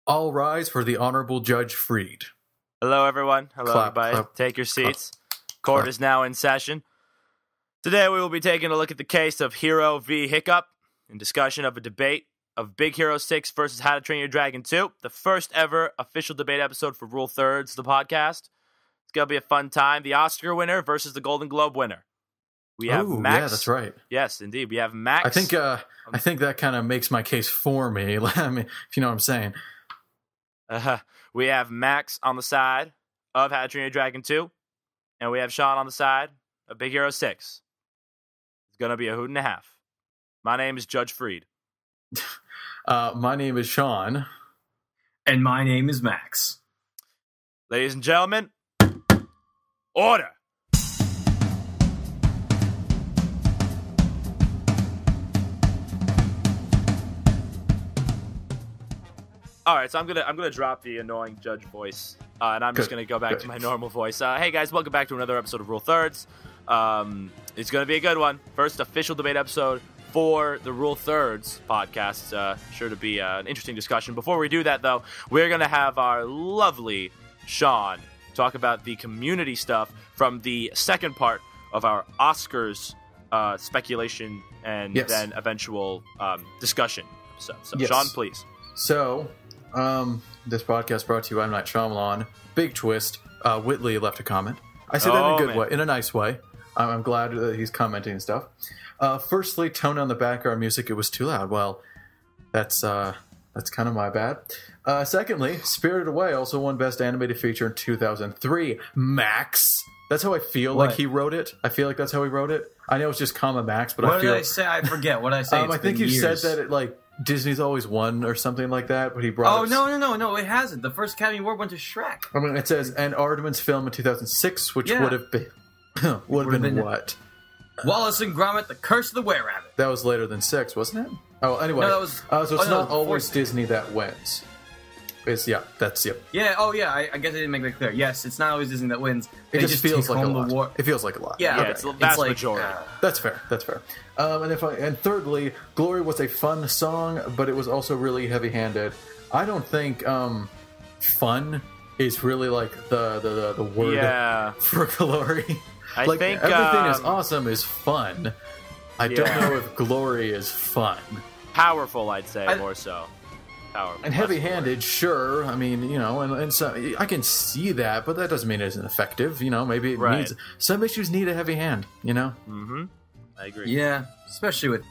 All rise for the Honorable Judge Freed. Hello, everyone. Hello, Clap, everybody. clap, Take your seats. clap. Court is now in session. Today, we will be taking a look at the case of Hiro v. Hiccup in discussion of a debate of Big Hero 6 versus How to Train Your Dragon 2, the first ever official debate episode for Rule Thirds, the podcast. It's going to be a fun time. The Oscar winner versus the Golden Globe winner. We have Max. Yeah, that's right. Yes, indeed. We have Max. I think that kind of makes my case for me. I mean, if you know what I'm saying. We have Max on the side of How to Train Your Dragon 2, and we have Sean on the side of Big Hero 6. It's going to be a hoot and a half. My name is Judge Freed. My name is Sean. And my name is Max. Ladies and gentlemen, order! All right, so I'm gonna drop the annoying judge voice, and I'm just gonna go back to my normal voice. Hey guys, welcome back to another episode of Rule Thirds. It's gonna be a good one. First official debate episode for the Rule Thirds podcast. Sure to be an interesting discussion. Before we do that, though, we're gonna have our lovely Sean talk about the community stuff from the second part of our Oscars speculation and then eventual discussion episode. So, Sean, please. So, this podcast brought to you by M. Night Shyamalan. Big twist. Whitley left a comment. I said that in a good way, in a nice way. I'm glad that he's commenting and stuff. Firstly, tone on the background music. It was too loud. Well, that's kind of my bad. Secondly, Spirited Away also won Best Animated Feature in 2003. Max. That's how I feel like he wrote it. I feel like that's how he wrote it. I know it's just comma Max, but what did I say? I forget what I say. I think you said that it Disney's always won or something like that, but he brought up... No, it hasn't. The first Academy Award went to Shrek. I mean, it says, and Aardman's film in 2006, which would have been... would have been what? Wallace and Gromit, The Curse of the Were-Rabbit. That was later than 6, wasn't it? Oh, anyway. No, that was... so it's not always Disney that wins. Yeah, I guess I didn't make that clear. Yes, it's not always Disney that wins. It just feels like a lot. It feels like a lot. Yeah, it's the vast majority. That's fair. And thirdly, Glory was a fun song, but it was also really heavy-handed. I don't think fun is really like the word for Glory. I think everything is awesome is fun. I don't know if Glory is fun. Powerful, I'd say, more so. And heavy-handed, sure. I mean, and so I can see that, but that doesn't mean it isn't effective. Maybe it needs some issues need a heavy hand. Mm-hmm. I agree. Yeah, especially with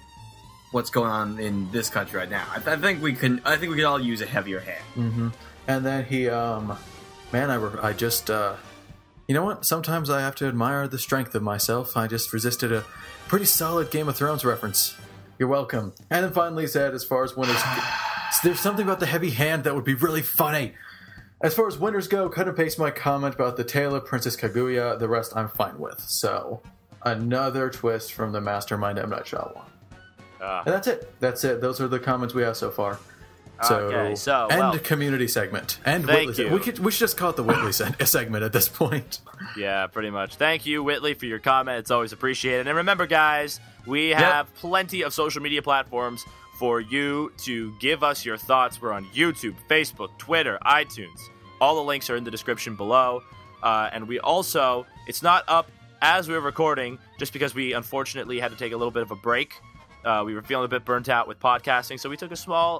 what's going on in this country right now. I think we could all use a heavier hand. Mm-hmm. And then he, I just, you know what? Sometimes I have to admire the strength of myself. I just resisted a pretty solid Game of Thrones reference. You're welcome. And then finally said, as far as winners. There's something about the heavy hand that would be really funny. As far as winners go, cut and paste my comment about the tale of Princess Kaguya. The rest I'm fine with. So, another twist from the mastermind M. Night Shyamalan. And that's it. Those are the comments we have so far. End community segment. And Whitley. We should just call it the Whitley segment at this point. Yeah, pretty much. Thank you, Whitley, for your comment. It's always appreciated. And remember, guys, we have plenty of social media platforms for you to give us your thoughts. We're on YouTube, Facebook, Twitter, iTunes. All the links are in the description below. And we also, it's not up as we were recording, just because we unfortunately had to take a little bit of a break. We were feeling a bit burnt out with podcasting, so we took a small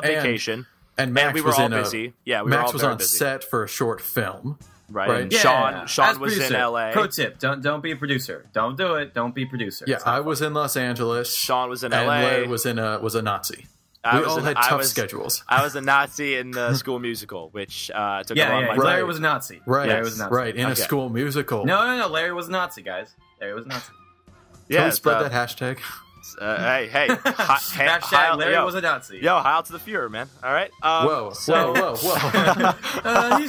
vacation. And Max we were all busy. Yeah, we Max were all was on busy. set for a short film. Right. And yeah, Sean was in LA. Pro tip, don't be a producer. Don't do it. Don't be a producer. Yeah, I was in Los Angeles. Sean was in LA. LA. Larry was a Nazi. We all had tough schedules. I was a Nazi in the School Musical, which took a long time. Larry was a Nazi. Right. Larry was a Nazi. Right, in a school musical. No, Larry was a Nazi, guys. Larry was a Nazi. Can we spread that hashtag? Hey. Hashtag Larry was a Nazi. Yo, Heil to the Fuhrer, man. All right. Whoa. He's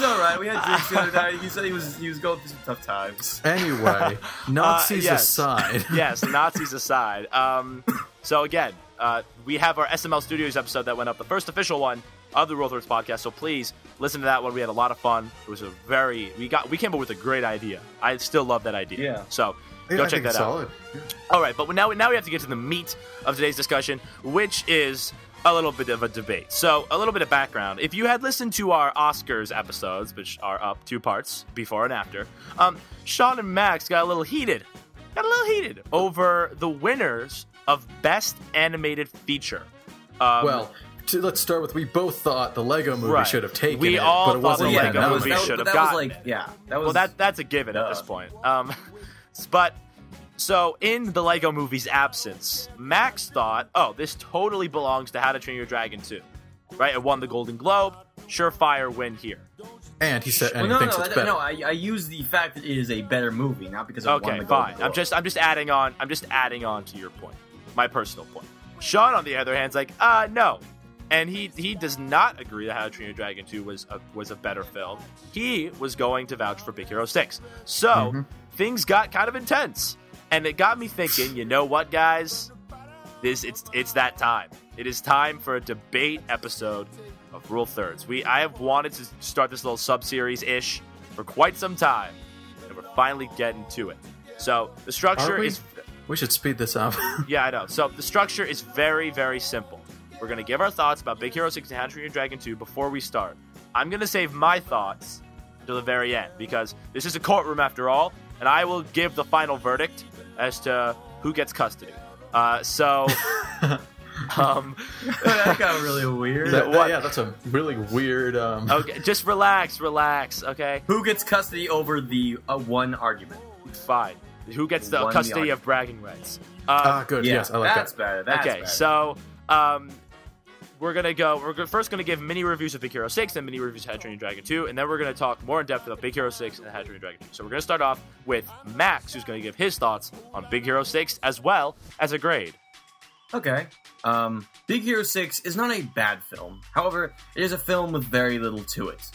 all right. We had drinks the other night. He said he was going through some tough times. Anyway, Nazis aside. Yes, Nazis aside. So again, we have our SML Studios episode that went up, the first official one of the Rule Thirds podcast. So please listen to that one. We had a lot of fun. It was we came up with a great idea. I still love that idea. Yeah. So go check that out. Solid. All right, but now we have to get to the meat of today's discussion, which is a little bit of a debate. So, a little bit of background. If you had listened to our Oscars episodes, which are up 2 parts, before and after, Sean and Max got a little heated over the winners of Best Animated Feature. Let's start with, we both thought the Lego Movie should have taken we it, all but it thought wasn't the like Lego Movie should have gotten it. Yeah, that was... Well, that's a given at this point. But, so, in the Lego Movie's absence, Max thought, oh, this totally belongs to How to Train Your Dragon 2. Right? It won the Golden Globe. Surefire win here. And he said, he thinks it's better. No, I use the fact that it is a better movie, not because I won the Golden Globe. I'm just adding on to your point, my personal point. Sean, on the other hand, is like, no, and he does not agree that How to Train Your Dragon 2 was a better film. He was going to vouch for Big Hero 6. So things got kind of intense, and it got me thinking. You know what, guys? It's that time. It is time for a debate episode of Rule Thirds. I have wanted to start this little sub-series-ish for quite some time, and we're finally getting to it. So the structure is... We should speed this up. Yeah, I know. So the structure is very, very simple. We're going to give our thoughts about Big Hero 6 and How to Train Your Dragon 2 before we start. I'm going to save my thoughts to the very end, because this is a courtroom after all, and I will give the final verdict as to who gets custody. That got really weird. That's a really weird... Okay, just relax, okay? Who gets custody over the one argument? Fine. Who gets the custody of bragging rights? Good, yes, I like that's that. Better. Okay, so we're first gonna give mini reviews of Big Hero 6, then mini reviews of How to Train Your Dragon 2, and then we're gonna talk more in depth about Big Hero 6 and How to Train Your Dragon 2. So we're gonna start off with Max, who's gonna give his thoughts on Big Hero 6 as well as a grade. Okay. Big Hero 6 is not a bad film. However, it is a film with very little to it.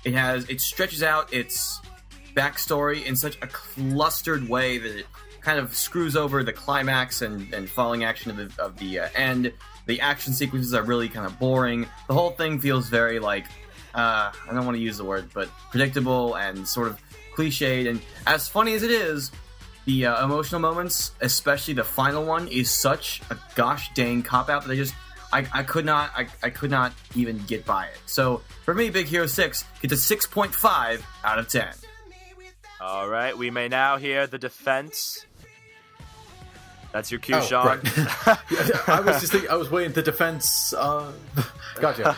It stretches out its backstory in such a clustered way that it kind of screws over the climax and falling action of the end. The action sequences are really kind of boring. The whole thing feels very like, I don't want to use the word, but predictable and sort of cliched. And as funny as it is, the emotional moments, especially the final one, is such a gosh dang cop-out that I could not even get by it. So for me, Big Hero 6 gets a 6.5 out of 10. All right, we may now hear the defense. That's your cue, Sean. Right. I was just thinking, I was waiting the defense. Gotcha.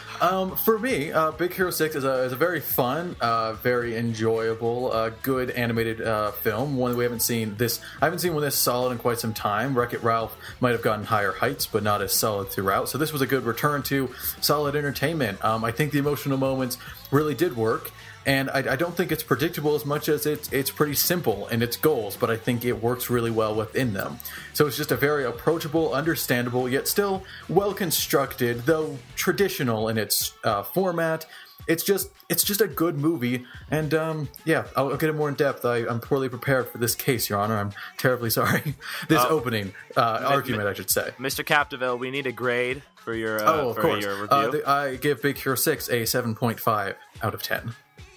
For me, Big Hero 6 is a very fun, very enjoyable, good animated film. One we haven't seen this. I haven't seen one this solid in quite some time. Wreck-It Ralph might have gotten higher heights, but not as solid throughout. So this was a good return to solid entertainment. I think the emotional moments really did work. And I don't think it's predictable as much as it's pretty simple in its goals, but I think it works really well within them. So it's just a very approachable, understandable, yet still well-constructed, though traditional in its format. It's just a good movie, and I'll get it more in depth. I'm poorly prepared for this case, Your Honor. I'm terribly sorry. This opening argument, I should say. Mr. Capdeville, we need a grade for your your review. I give Big Hero 6 a 7.5 out of 10.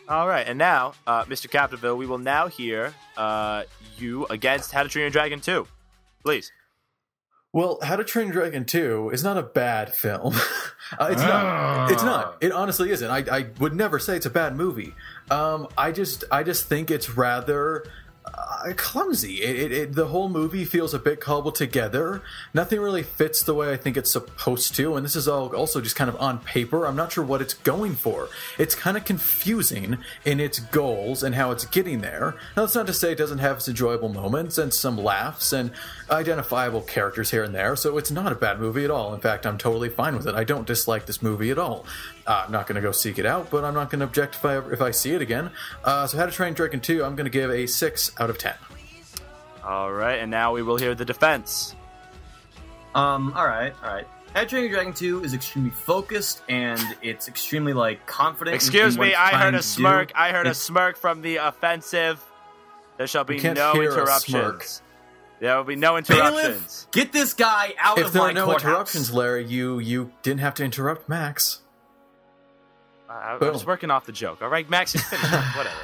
All right, and now, Mr. Capdeville, we will now hear you against How to Train Your Dragon 2. Please. Well, How to Train Your Dragon 2 is not a bad film. It's not. It's not. It honestly isn't. I would never say it's a bad movie. I just think it's rather clumsy. The whole movie feels a bit cobbled together. Nothing really fits the way I think it's supposed to, and this is all also just kind of on paper. I'm not sure what it's going for. It's kind of confusing in its goals and how it's getting there. Now, that's not to say it doesn't have its enjoyable moments and some laughs and identifiable characters here and there, so it's not a bad movie at all. In fact, I'm totally fine with it. I don't dislike this movie at all. I'm not going to go seek it out, but I'm not going to object if I see it again. So How to Train Dragon 2, I'm going to give a 6 out of 10. All right, and now we will hear the defense. All right. How to Train Your Dragon 2 is extremely focused, and it's extremely, confident. Excuse me, I heard a smirk. I heard a smirk from the offensive. There shall be no interruptions. There will be no interruptions. Bailiff, get this guy out of my courthouse. If there are no interruptions, Larry, you didn't have to interrupt Max. I was working off the joke. All right, Max is finished. Whatever.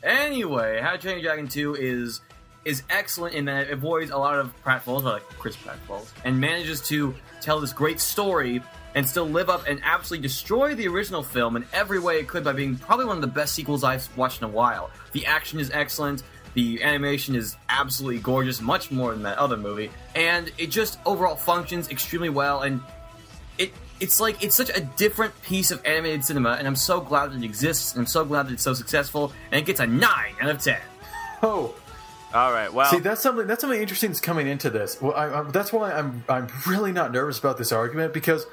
Anyway, How to Train Your Dragon 2 is is excellent in that it avoids a lot of pratfalls, like Chris pratfalls, and manages to tell this great story and still live up and absolutely destroy the original film in every way it could by being probably one of the best sequels I've watched in a while. The action is excellent, the animation is absolutely gorgeous, much more than that other movie, and it just overall functions extremely well, and it's such a different piece of animated cinema, and I'm so glad that it exists, and I'm so glad that it's so successful, and it gets a 9 out of 10. Oh. All right. Well, see, that's something interesting that's coming into this. Well, that's why I'm really not nervous about this argument, because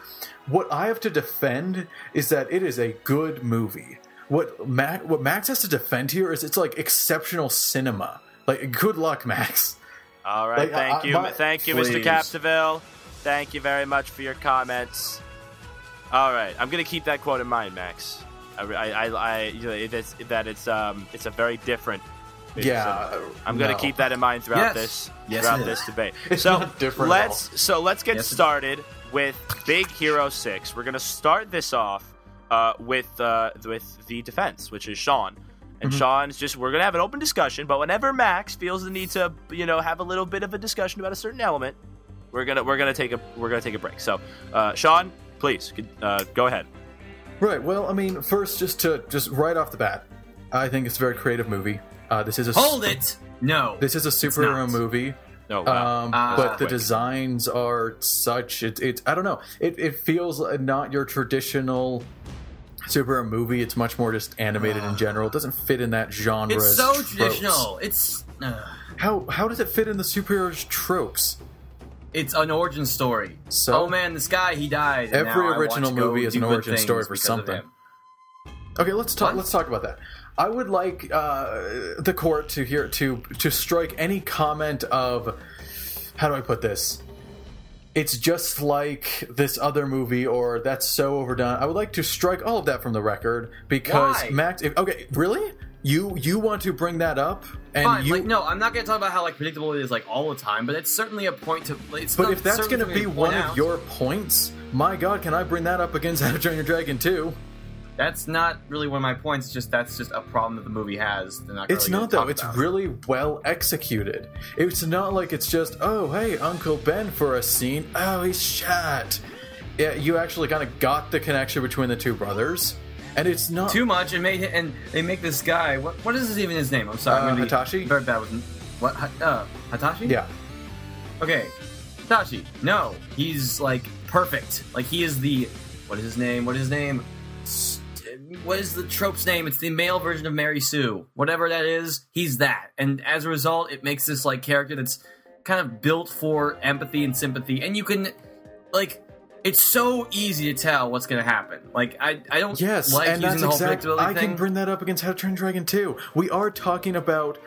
what I have to defend is that it is a good movie. What Max has to defend here is it's like exceptional cinema. Like, good luck, Max. All right. Like, thank you, please. Mr. Capdeville. Thank you very much for your comments. All right, I'm gonna keep that quote in mind, Max. It's a very different. Yeah, I'm gonna keep that in mind throughout this debate. It's so not different let's get started with Big Hero 6. We're gonna start this off with the defense, which is Sean. And Sean's we're gonna have an open discussion, but whenever Max feels the need to have a little bit of a discussion about a certain element, we're gonna take a break. So Sean, please go ahead. Right. Well, I mean, first, just right off the bat, I think it's a very creative movie. This is a This is a superhero movie. Oh, wow. But the designs are such. It's I don't know. It feels not your traditional superhero movie. It's much more just animated in general. It doesn't fit in that genre. It's so tropes. traditional. It's how does it fit in the superheroes tropes? It's an origin story. So, oh man, this guy, he died. Every original movie is an origin story for something. Okay, let's talk about that. I would like the court to strike any comment of, how do I put this? It's just like this other movie, or that's so overdone. I would like to strike all of that from the record, because Why? Max. Okay, really? You want to bring that up? And Fine, no, I'm not going to talk about how predictable it is all the time, but it's certainly a point to. But if that's going to be one of your points, my God, can I bring that up against How to Train Your Dragon 2? That's not really one of my points. That's just a problem that the movie has. It's not though. It's really well executed. It's not like it's just, oh hey, Uncle Ben for a scene. Oh, he's shot. Yeah, you actually kind of got the connection between the two brothers. And it's not too much. And they make this guy. What is even his name? I'm sorry. I'm Hitachi. Very bad with what? Hitachi? Yeah. Okay, Hitachi. No, he's perfect. He is the. What is his name? What is the trope's name? It's the male version of Mary Sue. Whatever that is, he's that. And as a result, it makes this character that's kind of built for empathy and sympathy. And you can it's so easy to tell what's going to happen. I don't and using the whole predictability I thing. can bring that up against How to Train Your Dragon 2. We are talking about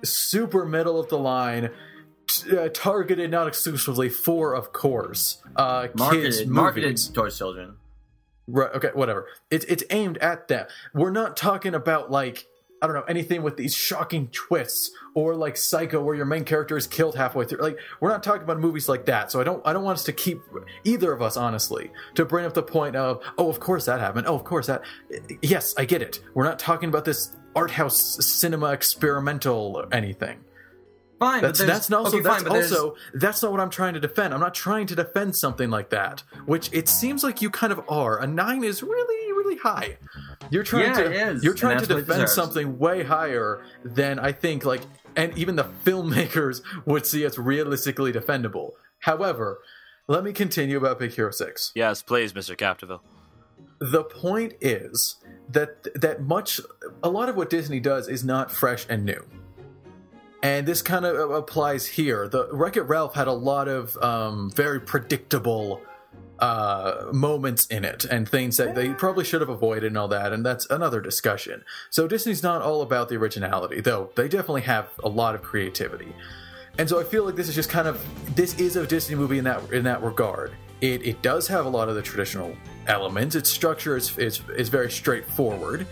super middle of the line, targeted not exclusively for, of course, kids marketed towards children. Right. Okay. Whatever. It's aimed at them. We're not talking about I don't know, anything with these shocking twists, or Psycho, where your main character is killed halfway through. We're not talking about movies like that. So I don't want us to keep, either of us, honestly, to bring up the point of, oh, of course that happened. Oh, of course that. Yes, I get it. We're not talking about this art house cinema experimental or anything. Fine, that's not what I'm trying to defend. I'm not trying to defend something like that, which it seems like you kind of are. A 9 is really, really high. You're trying to defend something way higher than I think and even the filmmakers would see as realistically defendable. However, let me continue about Big Hero 6. Yes, please, Mr. Capdeville. The point is that a lot of what Disney does is not fresh and new. And this kind of applies here. The Wreck-It Ralph had a lot of very predictable moments in it, and things that they probably should have avoided and all that, and that's another discussion. So Disney's not all about the originality, though they definitely have a lot of creativity. And so I feel like this is a Disney movie in that regard. It does have a lot of the traditional elements. Its structure is very straightforward.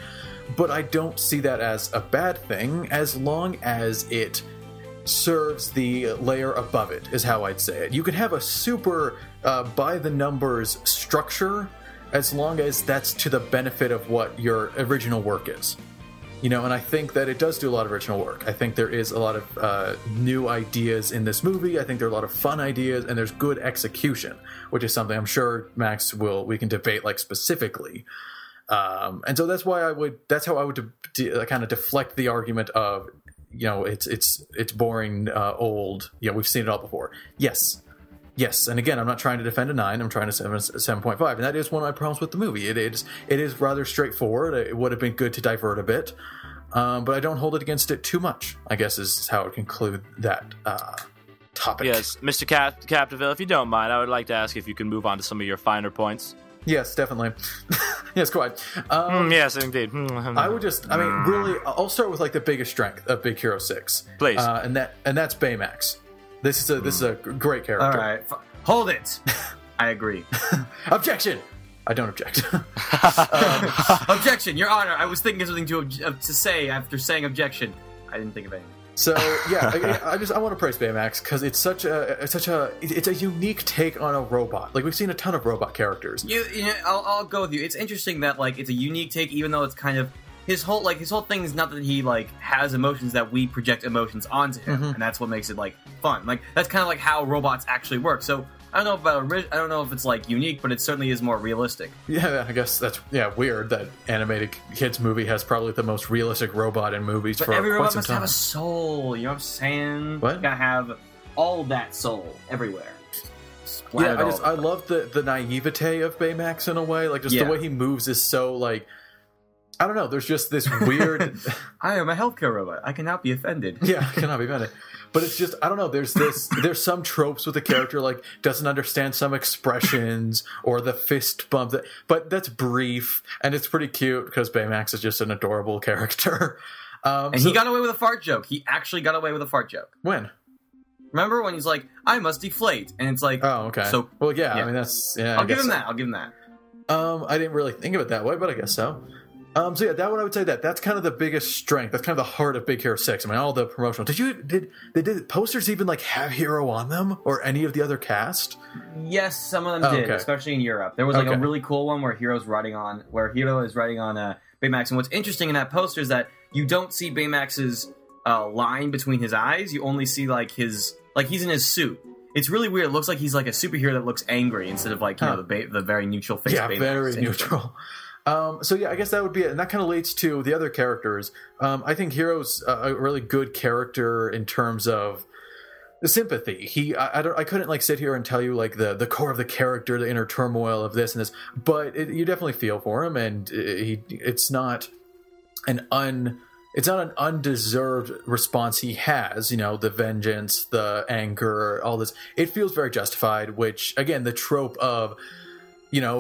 But I don't see that as a bad thing, as long as it serves the layer above it, is how I'd say it. You can have a super by-the-numbers structure, as long as that's to the benefit of what your original work is. You know, and I think that it does do a lot of original work. I think there is a lot of new ideas in this movie. I think there are a lot of fun ideas, and there's good execution, which is something I'm sure Max we can debate like specifically. And so that's how I would kind of deflect the argument of, you know, it's boring, old. You know, we've seen it all before. Yes, and again, I'm not trying to defend a 9. I'm trying to 7.5, and that is one of my problems with the movie. It is rather straightforward. It would have been good to divert a bit, but I don't hold it against it too much, I guess is how I would conclude that topic. Yes, Mr. Capdeville, if you don't mind, I would like to ask if you can move on to some of your finer points. Yes, definitely. Yes, quite. Yes, indeed. Really, I'll start with like the biggest strength of Big Hero 6. Please. And that's Baymax. This is a great character. All right, hold it. I agree. Objection. I don't object. Objection, Your Honor. I was thinking of something to say after saying objection. I didn't think of anything. So yeah, I want to praise Baymax because it's a unique take on a robot. Like we've seen a ton of robot characters. I'll go with you. It's interesting that like it's a unique take, even though it's kind of his whole thing is not that he like has emotions, that we project emotions onto him, and that's what makes it like fun. Like that's kind of like how robots actually work. So I don't know if it's like unique, but it certainly is more realistic. Yeah, I guess that's weird that animated kids movie has probably the most realistic robot in movies for quite some time. But every robot must have a soul. You know what I'm saying? What? You gotta have all that soul everywhere. I love the naivete of Baymax in a way. Like just the way he moves is so like. I don't know. There's just this weird. I am a healthcare robot. I cannot be offended. Yeah, I cannot be offended. But it's just I don't know. There's some tropes with the character like doesn't understand some expressions or the fist bump. But that's brief and it's pretty cute because Baymax is just an adorable character. He got away with a fart joke. He actually got away with a fart joke. When? Remember when he's like, "I must deflate," and it's like, "Oh, okay." So well, yeah. I mean, that's I'll give him that. I didn't really think of it that way, but I guess so. So yeah, that one I would say that's kind of the biggest strength. That's kind of the heart of Big Hero 6. I mean, all the promotional. Did posters even like have Hiro on them or any of the other cast? Yes, some of them did, especially in Europe. There was like a really cool one where Hiro is riding on Baymax. And what's interesting in that poster is that you don't see Baymax's line between his eyes. You only see like he's in his suit. It's really weird. It looks like he's like a superhero that looks angry instead of like the very neutral face. Yeah, Baymax. very neutral. So yeah, I guess that would be it, and that kind of leads to the other characters. I think Hiro's a really good character in terms of the sympathy. I couldn't like sit here and tell you like the core of the character, the inner turmoil of this and this, but you definitely feel for him, and it's not an undeserved response he has. You know, the vengeance, the anger, all this. It feels very justified. Which again, the trope of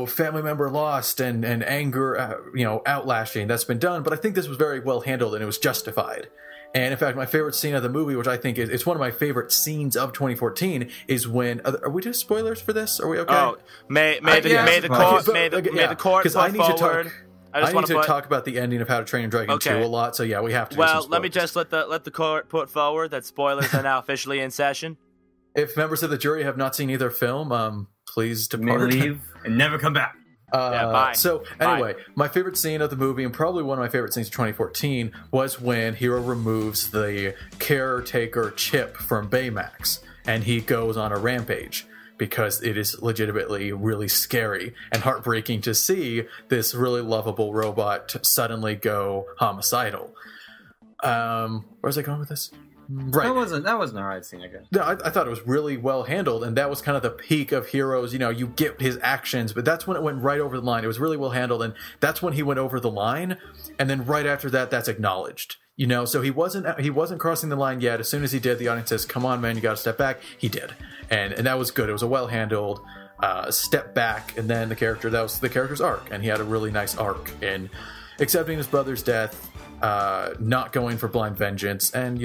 family member lost and anger, outlashing, that's been done. But I think this was very well handled and it was justified. And in fact, my favorite scene of the movie, which I think it's one of my favorite scenes of 2014, is when are we just spoilers for this? Are we okay? Oh, may the court because I need to talk. I need to talk about the ending of How to Train Your Dragon 2 a lot. So yeah, we have to. Well, let me just let the court put forward that spoilers are now officially in session. If members of the jury have not seen either film, please depart. Leave and never come back. Bye. So anyway, my favorite scene of the movie, and probably one of my favorite scenes of 2014, was when Hiro removes the caretaker chip from Baymax, and he goes on a rampage. Because it is legitimately really scary and heartbreaking to see this really lovable robot suddenly go homicidal. Where's I going with this? Right. That wasn't a right scene, I guess. No, I thought it was really well handled, and that was kind of the peak of Hiro's. You get his actions, but that's when it went right over the line. It was really well handled, and that's when he went over the line. And then right after that, that's acknowledged. So he wasn't crossing the line yet. As soon as he did, the audience says, "Come on, man, you got to step back." He did, and that was good. It was a well handled step back, and then that was the character's arc, and he had a really nice arc in accepting his brother's death, not going for blind vengeance, and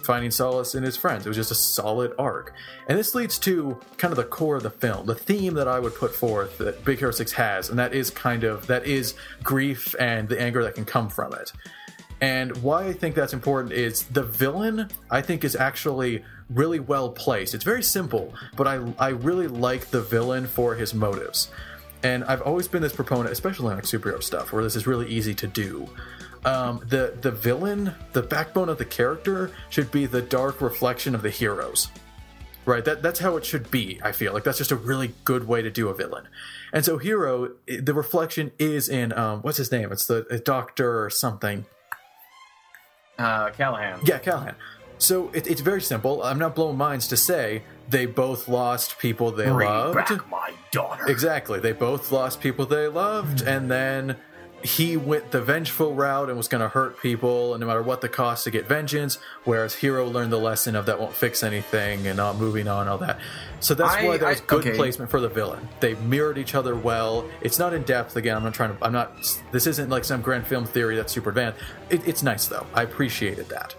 finding solace in his friends. It was just a solid arc. And this leads to kind of the core of the film, the theme that I would put forth that Big Hero 6 has, and that is grief and the anger that can come from it. And why I think that's important is the villain, I think, is actually really well placed. It's very simple, but I really like the villain for his motives. And I've always been this proponent, especially on like superhero stuff, where this is really easy to do. The villain, the backbone of the character, should be the dark reflection of the heroes. Right, that's how it should be, I feel. Like, that's just a really good way to do a villain. And so Hiro, the reflection is in, what's his name? It's the doctor or something. Callahan. Yeah, Callahan. So it's very simple. I'm not blowing minds to say they both lost people they loved. Bring back my daughter. Exactly. They both lost people they loved, and then he went the vengeful route and was going to hurt people, and no matter what the cost to get vengeance, whereas Hiro learned the lesson of that won't fix anything and not moving on, all that. So that's why that was good placement for the villain. They mirrored each other well. It's not in depth. Again, this isn't like some grand film theory that's super advanced. It's nice, though. I appreciated that.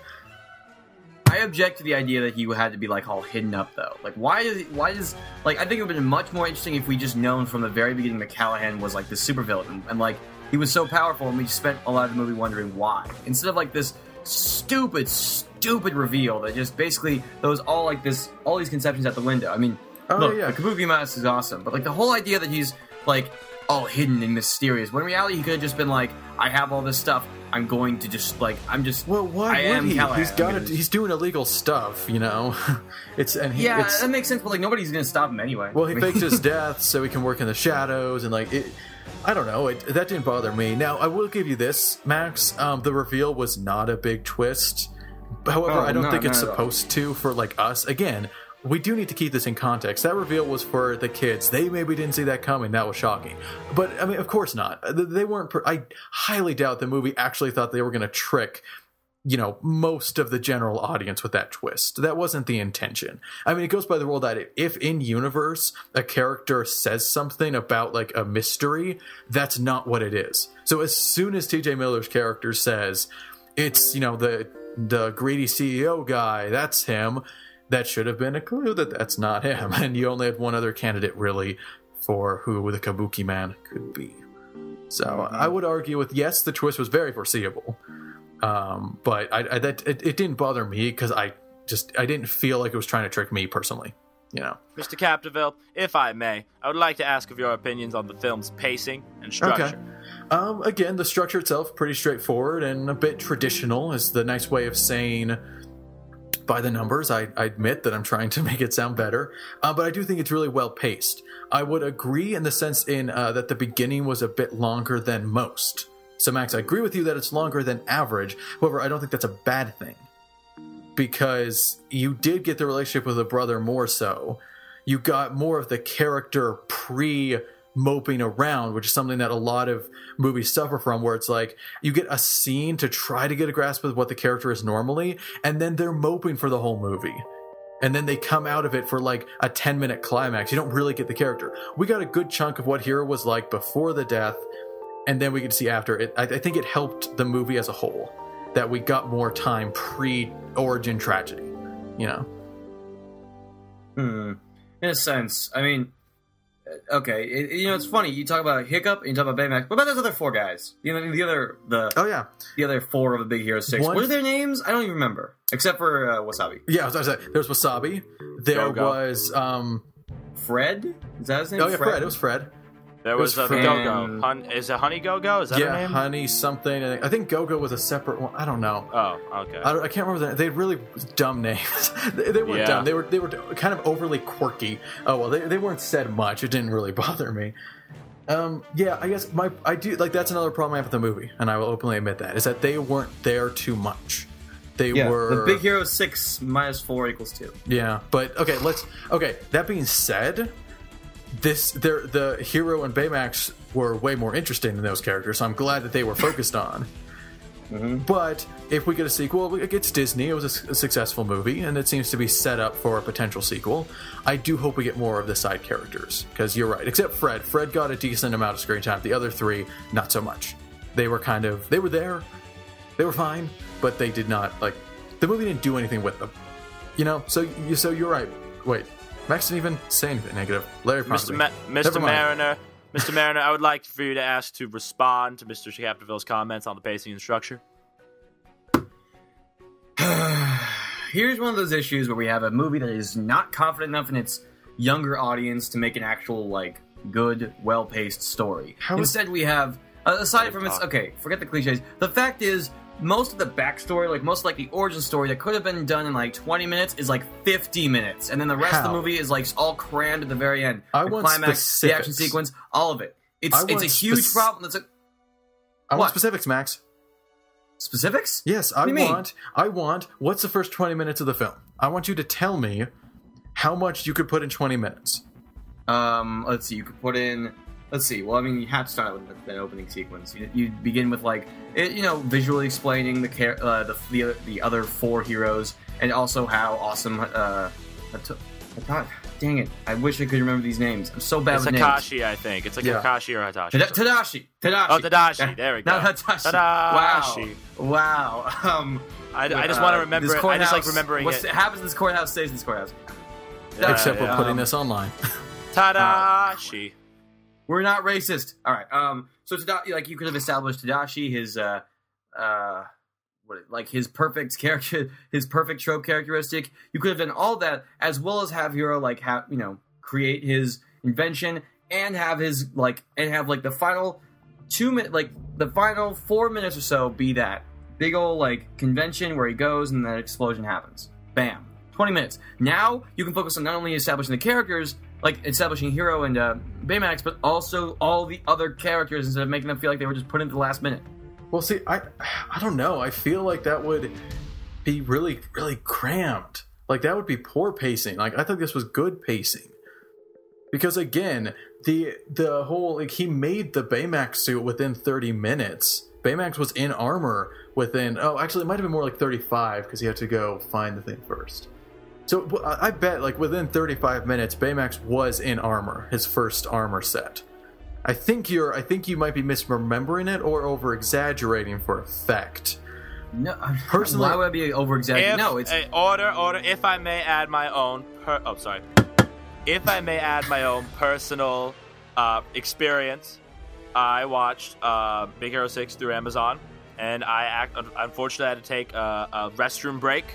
I object to the idea that he had to be like all hidden up, though. Like, why does like, I think it would have been much more interesting if we just known from the very beginning that Callahan was like the supervillain, and like, he was so powerful, and we spent a lot of the movie wondering why. Instead of like this stupid reveal that just basically throws all these conceptions out the window. I mean, look, the Kabuki mask is awesome, but like the whole idea that he's like all hidden and mysterious, when in reality he could have just been like, I have all this stuff, I'm going to just like, well, why would he? He's doing illegal stuff, you know. That makes sense, but like nobody's gonna stop him anyway. Well, he faked his death so he can work in the shadows, and like it. I don't know. That didn't bother me. Now, I will give you this, Max. The reveal was not a big twist. However, I don't think it's supposed to for, like, us. Again, we do need to keep this in context. That reveal was for the kids. They maybe didn't see that coming. That was shocking. But, I mean, of course not. They weren't... I highly doubt the movie actually thought they were going to trick, you know, most of the general audience with that twist. That wasn't the intention. I mean, it goes by the rule that if in universe a character says something about like a mystery, that's not what it is. So as soon as TJ Miller's character says it's, you know, the greedy CEO guy, that's him, that should have been a clue that that's not him. And you only had one other candidate really for who the Kabuki man could be. So I would argue with, yes, the twist was very foreseeable. But it didn't bother me because I didn't feel like it was trying to trick me personally, you know. Mr. Capdeville, if I may, I would like to ask of your opinions on the film's pacing and structure. Okay. Again, the structure itself pretty straightforward and a bit traditional is the nice way of saying by the numbers. I admit that I'm trying to make it sound better, but I do think it's really well paced. I would agree in the sense that the beginning was a bit longer than most. So, Max, I agree with you that it's longer than average. However, I don't think that's a bad thing. Because you did get the relationship with the brother more so. You got more of the character pre-moping around, which is something that a lot of movies suffer from, where it's like, you get a scene to try to get a grasp of what the character is normally, and then they're moping for the whole movie. And then they come out of it for like a 10-minute climax. You don't really get the character. We got a good chunk of what Hiro was like before the death, and then we get to see after it. I think it helped the movie as a whole that we got more time pre-origin tragedy, you know? In a sense. I mean, okay, it's funny. You talk about Hiccup and you talk about Baymax. What about those other four guys? You know, the other four of the Big Hero 6. What are their names? I don't even remember. Except for Wasabi. Yeah, I was going to say, there was Wasabi. There was... Fred? Is that his name? Oh, yeah, Fred. It was Fred. There was Go-Go. Is it Honey Go-Go? Is that her name? Yeah, Honey something. I think Go-Go was a separate one. I don't know. Oh, okay. I can't remember that. They had really dumb names. They weren't dumb. They were kind of overly quirky. Oh, well, they weren't said much. It didn't really bother me. Yeah, I guess I do, like, that's another problem I have with the movie, and I will openly admit that, is that they weren't there too much. They were... The Big Hero 6 minus 4 equals 2. Yeah, but, okay, that being said... the Hiro and Baymax were way more interesting than those characters, so I'm glad that they were focused on. But if we get a sequel, it's Disney. It was a successful movie, and it seems to be set up for a potential sequel. I do hope we get more of the side characters, because you're right. Except Fred. Fred got a decent amount of screen time. The other three, not so much. They were there. They were fine, but they did not, like, the movie didn't do anything with them. You know? So you're right. Wait. Max didn't even say anything negative. Larry prompted me. Mr. Mariner, I would like for you to ask to respond to Mr. Capdeville's comments on the pacing and structure. Here's one of those issues where we have a movie that is not confident enough in its younger audience to make an actual, like, good, well-paced story. Instead, we have Aside from its okay, forget the cliches. The fact is, most of the backstory, like most like the origin story that could have been done in like 20 minutes, is like 50 minutes, and then the rest of the movie is like all crammed at the very end. I the want climax, specifics. the action sequence, all of it. It's a huge problem. I want specifics, Max. Specifics? Yes, I want. What's the first 20 minutes of the film? I want you to tell me how much you could put in 20 minutes. Let's see. You could put in. Let's see. Well, I mean, you have to start with that opening sequence. You begin with like, visually explaining the other 4 heroes, and also how awesome. Dang it! I wish I could remember these names. I'm so bad with names. It's Hikashi, I think. It's like Hikashi or Hitachi. Tadashi. Oh, Tadashi. There we go. Not Hitachi. Tadashi. Wow. I just want to remember it. I just like remembering it. What happens in this courthouse stays in this courthouse. Except we're putting this online. Tadashi. We're not racist. All right. So Tadashi, like you could have established Tadashi, his his perfect character, his perfect trope characteristic. You could have done all that, as well as have Hiro create his invention and have the final 2 minutes, like the final 4 minutes or so, be that big old like convention where he goes and that explosion happens. Bam. 20 minutes. Now you can focus on not only establishing the characters, like establishing Hiro and Baymax, but also all the other characters instead of making them feel like they were just put into the last minute. Well, see, I don't know. I feel like that would be really, really cramped. Like, that would be poor pacing. Like, I think this was good pacing. Because, again, the whole... Like, he made the Baymax suit within 30 minutes. Baymax was in armor within... Oh, actually, it might have been more like 35, because he had to go find the thing first. So, I bet, like, within 35 minutes, Baymax was in armor. His first armor set. I think you might be misremembering it or over-exaggerating for effect. No, personally, why would I be over-exaggerating? No, it's order. If I may add my own, if I may add my own personal experience, I watched Big Hero 6 through Amazon, and unfortunately I had to take a restroom break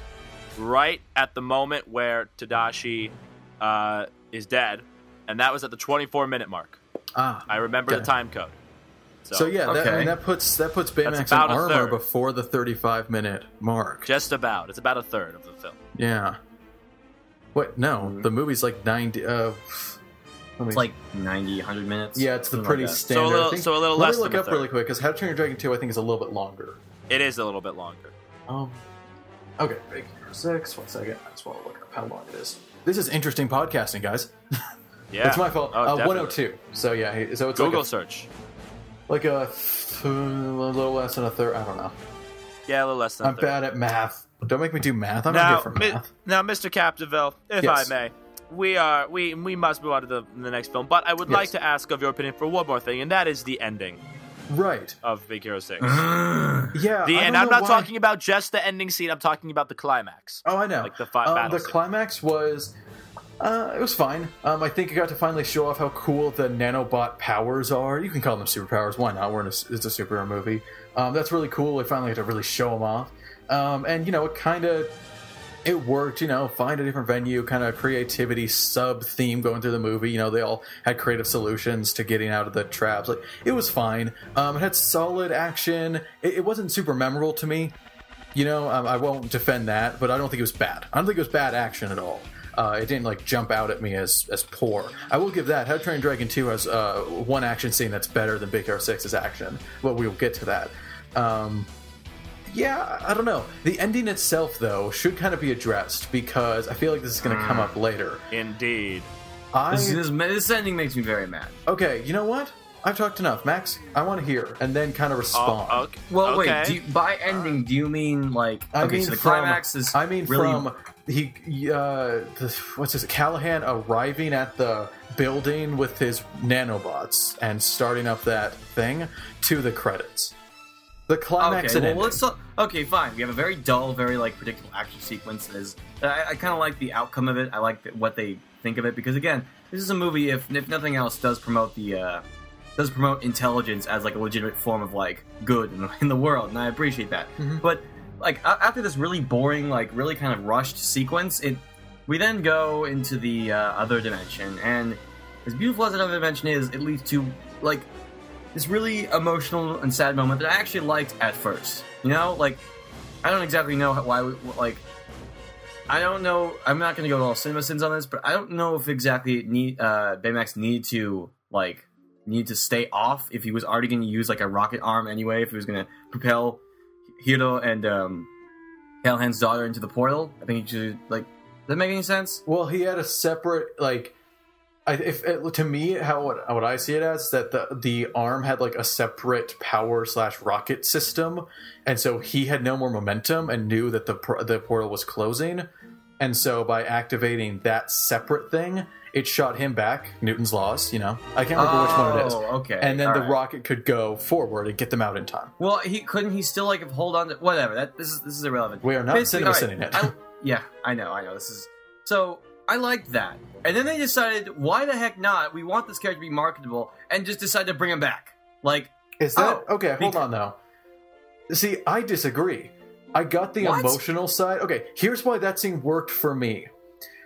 right at the moment where Tadashi is dead, and that was at the 24-minute mark. I remember the time code. So yeah, that puts Baymax in armor before the 35-minute mark. Just about. It's about a third of the film. Yeah. Wait, no. The movie's like 90... it's like 90, 100 minutes. Yeah, it's the pretty standard. So a little less than Let me look up really quick, because How to Train Your Dragon 2, I think, is a little bit longer. It is a little bit longer. Okay, Big Hero 6. 1 second. I just want to look up how long it is. This is interesting podcasting, guys. Yeah. It's my fault. 102. So yeah, so it's Google like search. Like a little less than a third. I don't know. Yeah, a little less than a third. I'm bad at math. Don't make me do math. I'm not good for math. Now, Mr. Capdeville, if I may, we must move on to the next film. But I would like to ask of your opinion for one more thing, and that is the ending. Right. Of Big Hero 6. Yeah. And I'm not talking about just the ending scene. I'm talking about the climax. Oh, I know. Like the battle scene. Climax was... it was fine. I think it got to finally show off how cool the nanobot powers are. You can call them superpowers. Why not? It's a superhero movie. That's really cool. They finally got to really show them off. And, it worked, find a different venue, kind of creativity sub-theme going through the movie. They all had creative solutions to getting out of the traps. Like, it was fine. It had solid action. It wasn't super memorable to me. I won't defend that, but I don't think it was bad. I don't think it was bad action at all. It didn't jump out at me as poor. I will give that. How to Train Your Dragon 2 has one action scene that's better than Big Hero 6's action. Well, we'll get to that. Yeah, I don't know. The ending itself, though, should kind of be addressed because I feel like this is going to come up later. Indeed. This ending makes me very mad. Okay, you know what? I've talked enough. Max, I want to hear and then kind of respond. Okay. Well, wait. By ending, do you mean so the climax is? I mean, really... from Callahan arriving at the building with his nanobots and starting up that thing to the credits. The climax and ending. Okay, fine. We have a very dull, very predictable action sequence. I kind of like the outcome of it. I like what they think of it because again, this is a movie. If nothing else, does promote intelligence as a legitimate form of good in the world, and I appreciate that. Mm-hmm. But after this really boring, really kind of rushed sequence, we then go into the other dimension, and as beautiful as another dimension is, it leads to this really emotional and sad moment that I actually liked at first. You know, like I don't exactly know why. I don't know. I'm not going to go to all cinema sins on this, but I don't know if exactly Baymax needed to stay off if he was already going to use like a rocket arm anyway. If he was going to propel Hiro and Callahan's daughter into the portal, I think he should like. Does that make any sense? Well, he had a separate like. To me, what I see it as that the arm had like a separate power / rocket system, and so he had no more momentum and knew that the portal was closing, and so by activating that separate thing, it shot him back. Newton's laws, you know. I can't remember which one it is. Okay. And then the rocket could go forward and get them out in time. Well, he still like hold on to whatever. This is irrelevant. We are not cinema sinning it. Yeah, I know. This is so. I liked that. And then they decided, why the heck not? We want this character to be marketable, and just decided to bring him back. Like, is that okay? Hold on, though. See, I disagree. I got the emotional side. Okay, here's why that scene worked for me.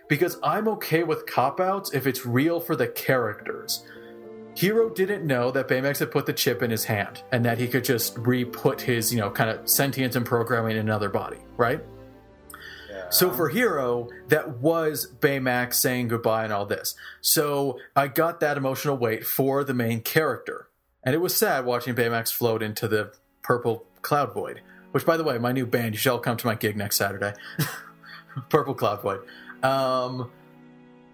Because I'm okay with cop-outs if it's real for the characters. Hiro didn't know that Baymax had put the chip in his hand, and that he could just re-put his, kind of sentience and programming in another body, right? So for Hiro, that was Baymax saying goodbye and all this. So I got that emotional weight for the main character. And it was sad watching Baymax float into the purple cloud void. Which, by the way, my new band, you shall come to my gig next Saturday. Purple Cloud Void.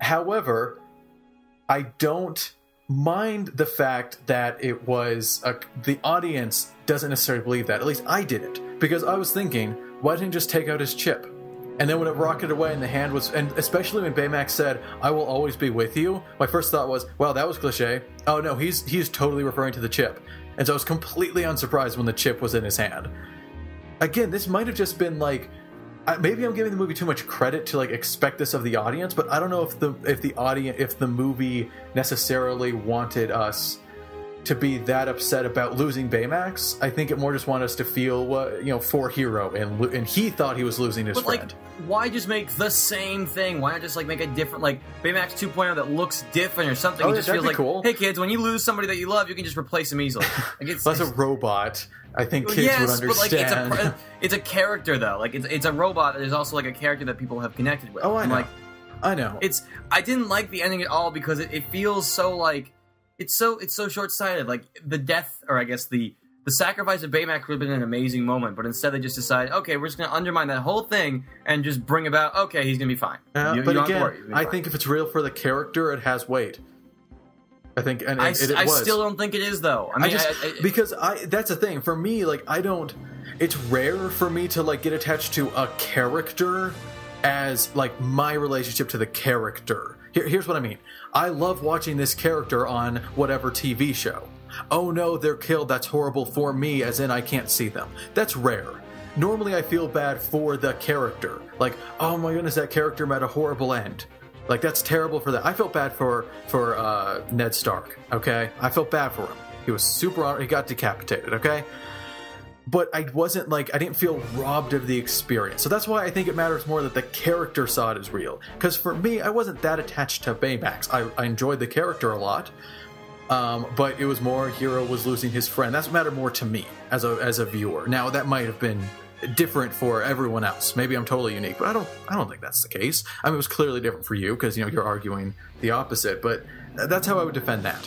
However, I don't mind the fact that it was... the audience doesn't necessarily believe that. At least I didn't. Because I was thinking, why didn't he just take out his chip? And then when it rocketed away and the hand was... And especially when Baymax said, I will always be with you, my first thought was, wow, that was cliche. Oh no, he's totally referring to the chip. And so I was completely unsurprised when the chip was in his hand. Again, this might have just been like... Maybe I'm giving the movie too much credit to like expect this of the audience, but I don't know if the movie necessarily wanted us to be that upset about losing Baymax. I think it more just wanted us to feel for Hiro, and he thought he was losing his friend. Like, why just make the same thing? Why not just like make a different, like Baymax 2.0 that looks different or something? It just feels like, cool. Hey kids, when you lose somebody that you love, you can just replace him easily. Like that's a robot. I think kids would understand. But like it's a character though. Like it's a robot. There's also like a character that people have connected with. Oh, I know. Like, I know. I didn't like the ending at all because it feels so like. It's so short-sighted. Like the death, or I guess the sacrifice of Baymax would have been an amazing moment, but instead they just decide, okay, we're just going to undermine that whole thing and just bring about, okay, he's going to be fine. But again, I think if it's real for the character, it has weight. I think, and I still don't think it is though. I mean, because that's the thing for me. Like, I don't. It's rare for me to like get attached to a character as like my relationship to the character. Here's what I mean. I love watching this character on whatever TV show. Oh no, they're killed. That's horrible for me, as in I can't see them. That's rare. Normally I feel bad for the character. Like, oh my goodness, that character met a horrible end. Like, that's terrible for that. I felt bad for Ned Stark, okay? I felt bad for him. He was super honored. He got decapitated, okay? But I didn't feel robbed of the experience. So that's why I think it matters more that the character side is real. Because for me, I wasn't that attached to Baymax. I enjoyed the character a lot. But it was more Hiro was losing his friend. That's what mattered more to me as a viewer. Now, that might have been different for everyone else. Maybe I'm totally unique, but I don't think that's the case. I mean, it was clearly different for you because you're arguing the opposite. But that's how I would defend that.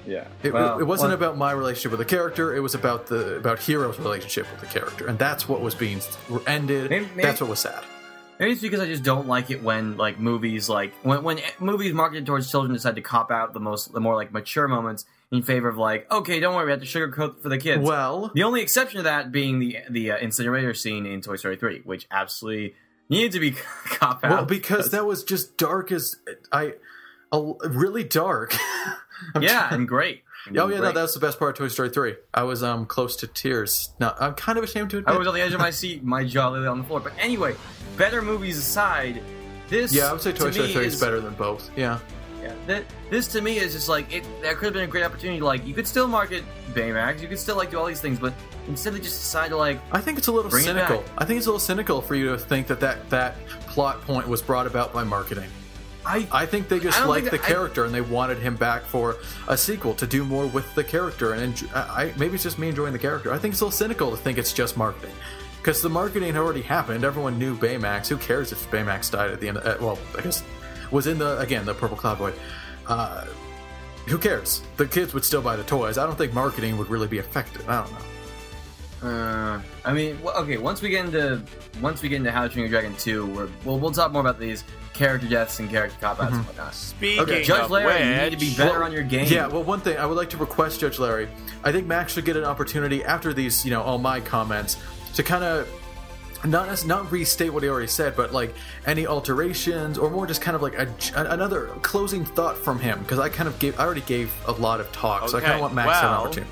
Yeah, it wasn't about my relationship with the character. It was about Hiro's relationship with the character, and that's what was being ended. Maybe, that's what was sad. Maybe it's because I just don't like it when like movies when movies marketed towards children decide to cop out the more like mature moments in favor of like, okay, don't worry, we have to sugarcoat for the kids. Well, the only exception to that being the incinerator scene in Toy Story 3, which absolutely needed to be cop out. Well, because that was just dark really dark. And great. No, that's the best part of Toy Story 3. I was close to tears. No, I'm kind of ashamed to admit. I was on the edge of my seat, my jaw literally on the floor. But anyway, better movies aside, this... Yeah, I would say Toy Story 3 is better than both. Yeah. This to me is just like, that could have been a great opportunity. Like, you could still market Baymax, you could still like do all these things, but instead they just decide to like... I think it's a little cynical. I think it's a little cynical for you to think that plot point was brought about by marketing. I think they just liked the character and they wanted him back for a sequel to do more with the character. And maybe it's just me enjoying the character. I think it's a little cynical to think it's just marketing. Because the marketing had already happened. Everyone knew Baymax. Who cares if Baymax died at the end? Well, I guess was in the Purple Cloud Boy. Who cares? The kids would still buy the toys. I don't think marketing would really be effective. I don't know. I mean, okay. Once we get into How to Train Your Dragon 2, we'll talk more about these character deaths and character cop-outs and whatnot. Speaking Judge of Larry, which, you need to be better on your game. Yeah, well, one thing I would like to request, Judge Larry, I think Max should get an opportunity after these, all my comments, to kind of not restate what he already said, but like any alterations or more just kind of like another closing thought from him, because I already gave a lot of talk, so I kind of want Max to have an opportunity.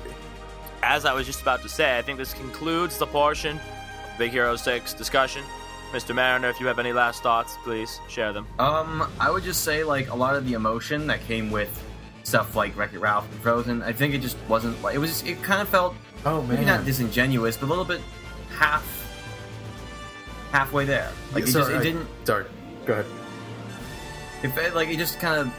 As I was just about to say, I think this concludes the portion of Big Hero 6 discussion. Mr. Mariner, if you have any last thoughts, please share them. I would just say, like, a lot of the emotion that came with stuff like Wreck-It Ralph and Frozen, I think it just wasn't, like, it kind of felt, maybe not disingenuous, but a little bit halfway there. Like, it didn't... Sorry, go ahead. It just kind of,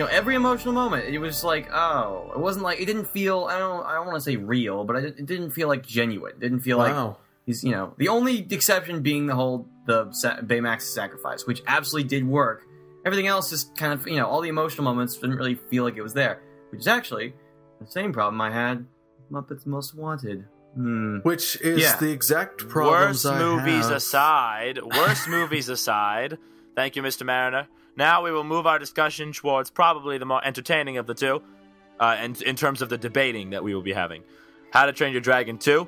every emotional moment, it was like, it wasn't like, it didn't feel, I don't want to say real, but it didn't feel like genuine. It didn't feel like... He's, the only exception being the Baymax's sacrifice, which absolutely did work. Everything else just kind of, all the emotional moments didn't really feel like it was there, which is actually the same problem I had with Muppets Most Wanted. Which is the exact problems Worst movies aside. Thank you, Mr. Mariner. Now we will move our discussion towards probably the more entertaining of the two, and in terms of the debating that we will be having. How to Train Your Dragon 2.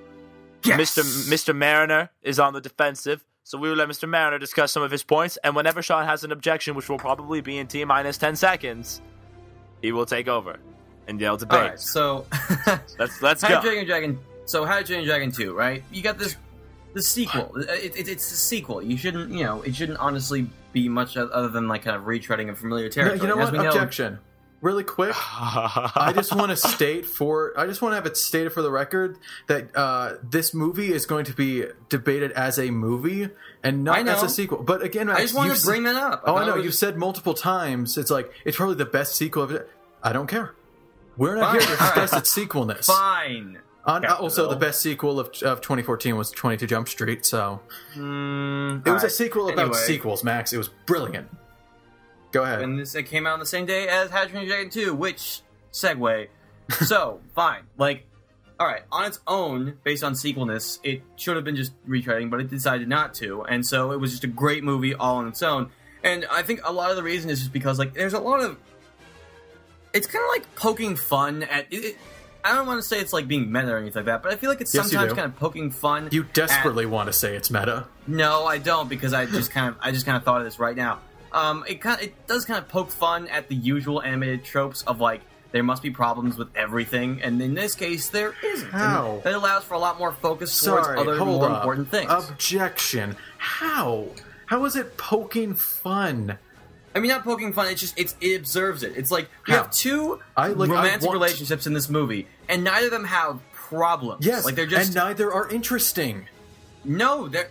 Yes! Mr. Mariner is on the defensive, so we will let Mr. Mariner discuss some of his points, and whenever Sean has an objection, which will probably be in T-minus 10 seconds, he will take over, and they'll debate. Alright, so... let's go. How to Train Your Dragon 2, right? You got the sequel. It's a sequel. You shouldn't, it shouldn't honestly be much other than, like, kind of retreading a familiar territory. No, you know what? Objection. Really quick, I just want to have it stated for the record that this movie is going to be debated as a movie and not as a sequel. But again, Max, I just want to bring that up. I know. You've said multiple times, it's like, it's probably the best sequel of it. I don't care. We're not here to discuss its sequelness. Fine. Also, the best sequel of 2014 was 22 Jump Street, so... it was a sequel about sequels, Max. It was brilliant. Go ahead. And it came out on the same day as How to Train Your Dragon 2, which, segue. So, fine. Like, alright, on its own, based on sequelness, it should have been just retreading, but it decided not to, and so it was just a great movie all on its own. And I think a lot of the reason is just because, like, there's a lot of... It's kind of like poking fun at... I don't want to say it's like being meta or anything like that, but I feel like it's sometimes kind of poking fun. You desperately want to say it's meta. No, I don't, because I just kind of thought of this right now. It does kind of poke fun at the usual animated tropes of, like, there must be problems with everything, and in this case, there isn't. How? That allows for a lot more focus towards other more important things. Objection. How? How is it poking fun? I mean, not poking fun, it observes it. It's like, we have two romantic relationships in this movie, and neither of them have problems. Yes, like, and neither are interesting. No, they're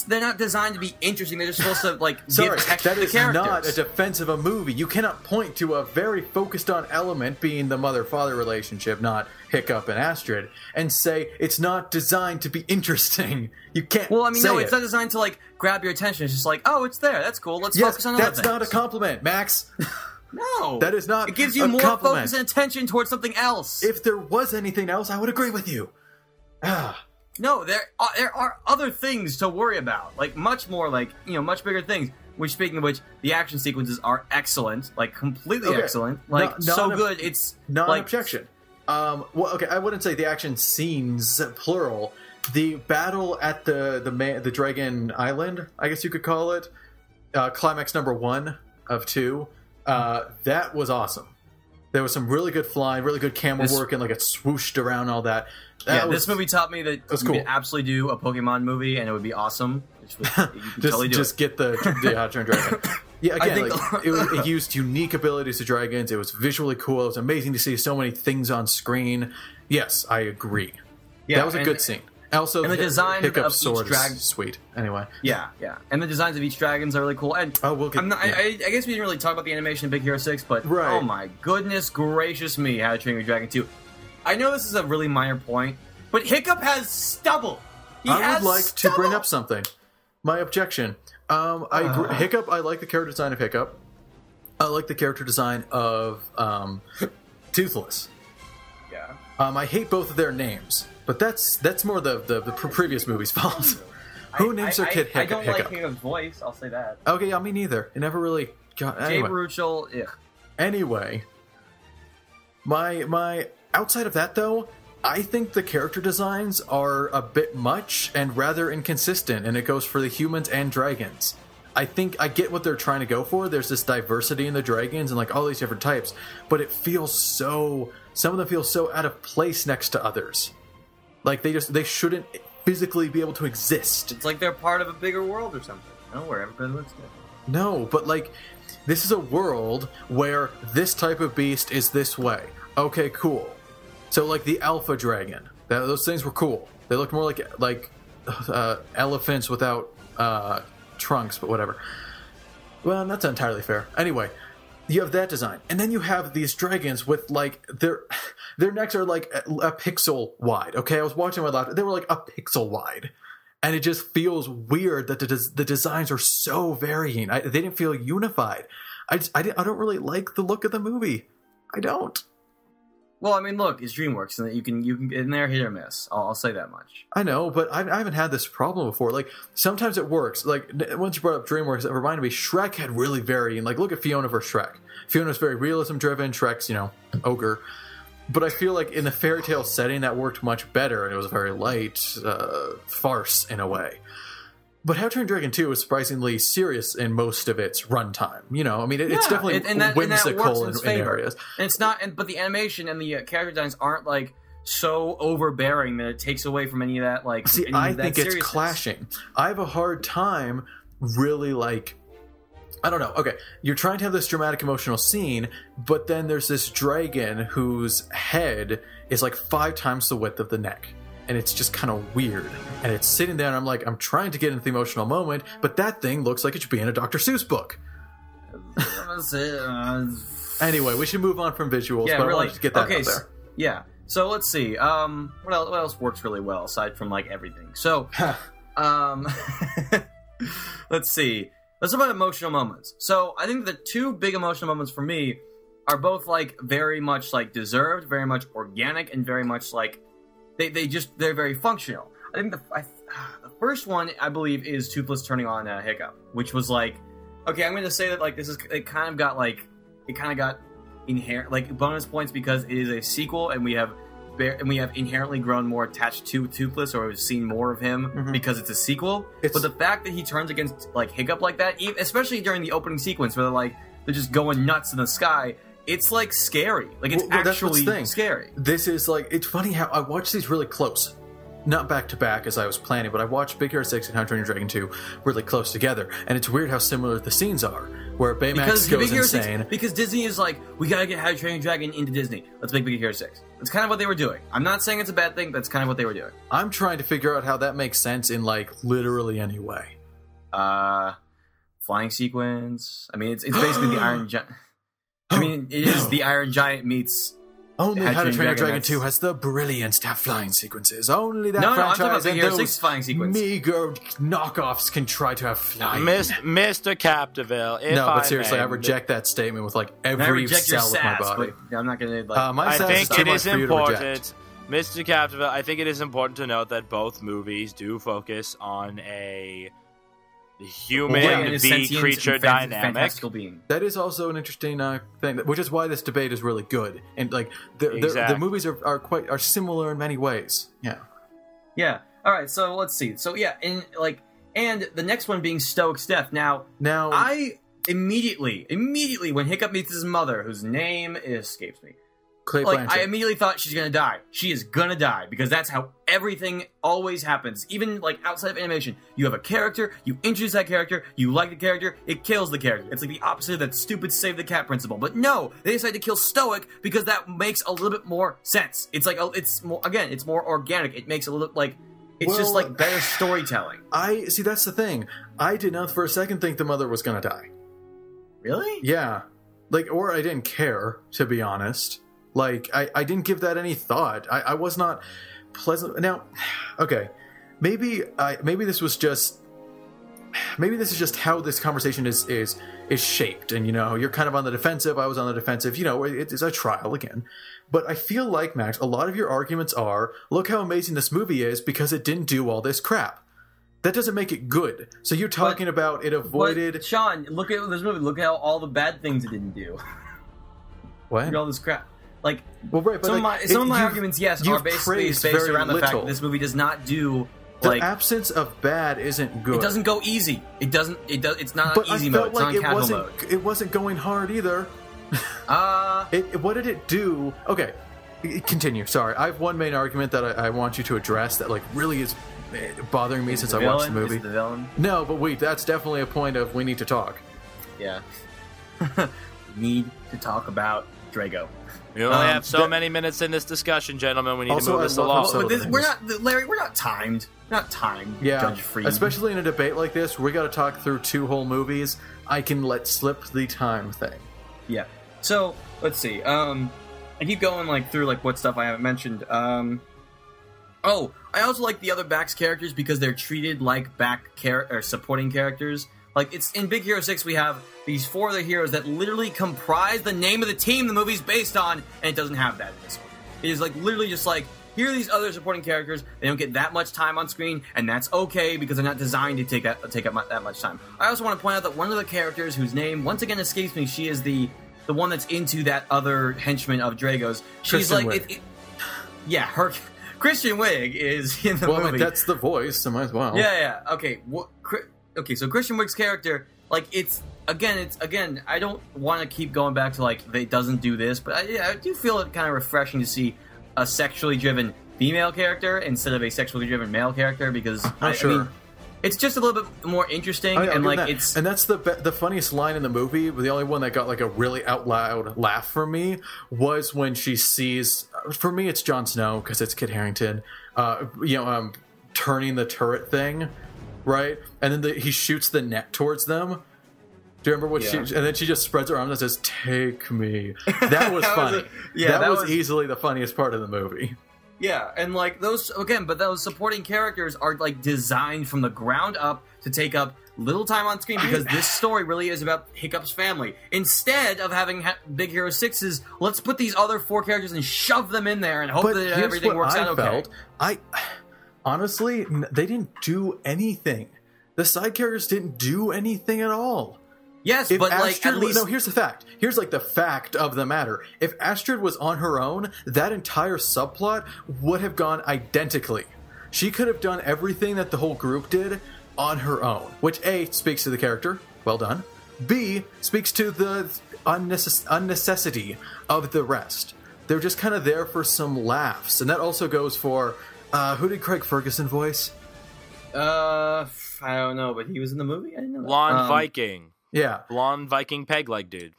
not designed to be interesting. They're just supposed to, like, give texture to the characters. That is not a defense of a movie. You cannot point to a very focused on element being the mother-father relationship, not Hiccup and Astrid, and say it's not designed to be interesting. You can't. Well, I mean, no, it's not designed to, like, grab your attention. It's just like, oh, it's there. That's cool. Let's focus on other things. That's not a compliment, Max. No, that is not. It gives you more focus and attention towards something else. If there was anything else, I would agree with you. No, there are other things to worry about. Like, much more, like, much bigger things. Which, speaking of which, the action sequences are excellent. Like, completely excellent. Like, so good, it's... Not like, an objection. Well, okay, I wouldn't say the action scenes, plural. The battle at the Dragon Island, I guess you could call it, climax number 1 of 2, that was awesome. There was some really good flying, really good camera work, and like it swooshed around all that. This movie taught me that you could absolutely do a Pokemon movie, and it would be awesome. Just get the How to Train Your Dragon. Yeah, again, it used unique abilities to dragons. It was visually cool. It was amazing to see so many things on screen. Yes, I agree. Yeah, that was a good scene. Also, and the design Hiccup of sword each dragon, is sweet. Anyway, yeah, and the designs of each dragons are really cool. And we'll get, I guess we didn't really talk about the animation in Big Hero 6, but oh my goodness gracious me, How to Train Your Dragon 2. I know this is a really minor point, but Hiccup has stubble. I would like to bring up something. My objection. I agree. Hiccup. I like the character design of Hiccup. I like the character design of Toothless. Yeah. I hate both of their names, but that's more the previous movie's fault. Who names their kid Hiccup? I don't like Hiccup's voice. I'll say that. Okay, yeah, me neither. It never really got. Anyway. Jay Baruchel. Ugh. Anyway, my outside of that though, I think the character designs are a bit much and rather inconsistent, and it goes for the humans and dragons. I think I get what they're trying to go for. There's this diversity in the dragons and like all these different types, but it feels so. Some of them feel so out of place next to others. Like they shouldn't physically be able to exist. It's like they're part of a bigger world or something. You know, where everybody looks good. No, but like this is a world where this type of beast is this way. Okay, cool. So like the alpha dragon, those things were cool. They looked more like elephants without trunks, but whatever. Well, that's not entirely fair. Anyway, you have that design, and then you have these dragons with like their necks are like a pixel wide. Okay, I was watching my laptop; they were like a pixel wide, and it just feels weird that the designs are so varying. They didn't feel unified. I don't really like the look of the movie. I don't. Well, I mean, look, it's DreamWorks, and you can in there hit or miss. I'll say that much. I know, but I haven't had this problem before. Like sometimes it works. Like once you brought up DreamWorks, it reminded me Shrek had really varying. Like look at Fiona versus Shrek. Fiona's very realism driven. Shrek's ogre. But I feel like in the fairy tale setting that worked much better, and it was a very light farce in a way. But How to Train Your Dragon 2 is surprisingly serious in most of its runtime. I mean, it's definitely whimsical in areas. And it's not, but the animation and the character designs aren't like so overbearing that it takes away from any of that. Like, see, I think it's clashing. I have a hard time really I don't know. Okay, you're trying to have this dramatic, emotional scene, but then there's this dragon whose head is like 5 times the width of the neck. And it's just kind of weird. And it's sitting there, and I'm like, I'm trying to get into the emotional moment, but that thing looks like it should be in a Dr. Seuss book. Anyway, we should move on from visuals, but I wanted to get that out there. Yeah. So let's see. What else works really well aside from like everything? So, let's see. Let's talk about emotional moments. So I think the 2 big emotional moments for me are both like very much like deserved, very much organic, and very much like. They're very functional. I think the first one, I believe, is Toothless turning on Hiccup, which was like, okay, I'm going to say that like it kind of got inherent like bonus points because it is a sequel, and we have inherently grown more attached to Toothless, or we've seen more of him because it's a sequel. But the fact that he turns against like Hiccup like that, especially during the opening sequence where they're just going nuts in the sky. It's like scary. Like it's actually scary. This is like, it's funny how I watched these really close. Not back to back as I was planning, but I watched Big Hero 6 and How to Train Your Dragon 2 really close together. And it's weird how similar the scenes are. Where Baymax goes insane. Because Disney is like, we gotta get How to Train Your Dragon into Disney. Let's make Big Hero 6. That's kind of what they were doing. I'm not saying it's a bad thing, but that's kind of what they were doing. I'm trying to figure out how that makes sense in like literally any way. Flying sequence. I mean, it's basically the Iron Giant. I mean, it is the Iron Giant meets... Only How to Train Your Dragon 2 has the brilliance to have flying sequences. Only that franchise I'm talking about Big Hero 6 flying sequence. Meager knockoffs can try to have flying. Mr. Capdeville, but seriously, I reject that statement with like every cell of my body. I'm not going to... I think it is important... Mr. Capdeville, I think it is important to note that both movies do focus on a... human creature dynamic. That is also an interesting thing, which is why this debate is really good. And like the movies are similar in many ways. Yeah. All right. So let's see. So yeah, and the next one being Stoich's death. Now I immediately when Hiccup meets his mother, whose name escapes me. I immediately thought she's gonna die. She is gonna die because that's how everything always happens. Even like outside of animation, you have a character, you introduce that character, you like the character, it kills the character. It's like the opposite of that stupid save the cat principle. But no, they decided to kill Stoic because that makes a little bit more sense. It's like it's more organic. It makes a little like It's just like better storytelling. I see. That's the thing. I did not for a second think the mother was going to die. Really? Yeah. Like, or I didn't care, to be honest. Like, I didn't give that any thought. I was not pleasant. Now, okay, maybe this was just. Maybe this is just how this conversation is shaped, and you're kind of on the defensive. I was on the defensive. It's a trial again, but I feel like, Max, a lot of your arguments are, look how amazing this movie is because it didn't do all this crap. That doesn't make it good. So you're talking about it avoided. But Sean, look at this movie. Look at all the bad things it didn't do. What? Look at all this crap. Like, well, right, but some of my arguments, yes, are basically based around the fact that this movie does not do. The absence of bad isn't good. It doesn't go easy. It doesn't. It's not on easy mode. It's not on casual mode. It wasn't going hard either. What did it do? Okay, continue. Sorry, I have one main argument that I want you to address that really is bothering me since I watched the movie. Is the villain? No, but wait, that's definitely a point of we need to talk. Yeah. Need to talk about Drago. We only have so many minutes in this discussion, gentlemen. We need to move this along. We're not, Larry. We're not timed. Not timed. Yeah, Judge Freed. Especially in a debate like this, we got to talk through 2 whole movies. I can let slip the time thing. Yeah. So let's see. I keep going through what stuff I haven't mentioned. I also like the other backs characters because they're treated like or supporting characters. Like, it's in Big Hero 6, we have these 4 other heroes that literally comprise the name of the team the movie's based on, and it doesn't have that in this one. It is literally just here are these other supporting characters. They don't get that much time on screen, and that's okay because they're not designed to take up that much time. I also want to point out that one of the characters whose name once again escapes me, she is the one that's into that other henchman of Drago's. She's her Kristen Wiig is in the movie. Well, that's the voice, so might as well. Yeah. Okay. Okay, so Christian Wiig's character, it's again, I don't want to keep going back to, it doesn't do this, but I do feel it kind of refreshing to see a sexually driven female character instead of a sexually driven male character, because, I mean, it's just a little bit more interesting, and, it's... And that's the funniest line in the movie, but the only one that got, a really out-loud laugh from me was when she sees... For me, it's Jon Snow, because it's Kit Harington, turning the turret thing... Right? And then he shoots the net towards them. Do you remember what she... And then she just spreads her arms and says, "Take me." That was funny. That was easily the funniest part of the movie. Yeah, and those... Again, but those supporting characters are designed from the ground up to take up little time on screen because this story really is about Hiccup's family. Instead of having Big Hero 6's, let's put these other 4 characters and shove them in there and hope that everything works out okay. Honestly, they didn't do anything. The side characters didn't do anything at all. Yes, but Astrid, at least... No, here's the fact. Here's the fact of the matter. If Astrid was on her own, that entire subplot would have gone identically. She could have done everything that the whole group did on her own. Which, A, speaks to the character. Well done. B, speaks to the unnecessity of the rest. They're just kind of there for some laughs. And that also goes for... who did Craig Ferguson voice? I don't know, but he was in the movie? I didn't know that. Blonde Viking. Yeah. Blonde Viking peg-leg dude.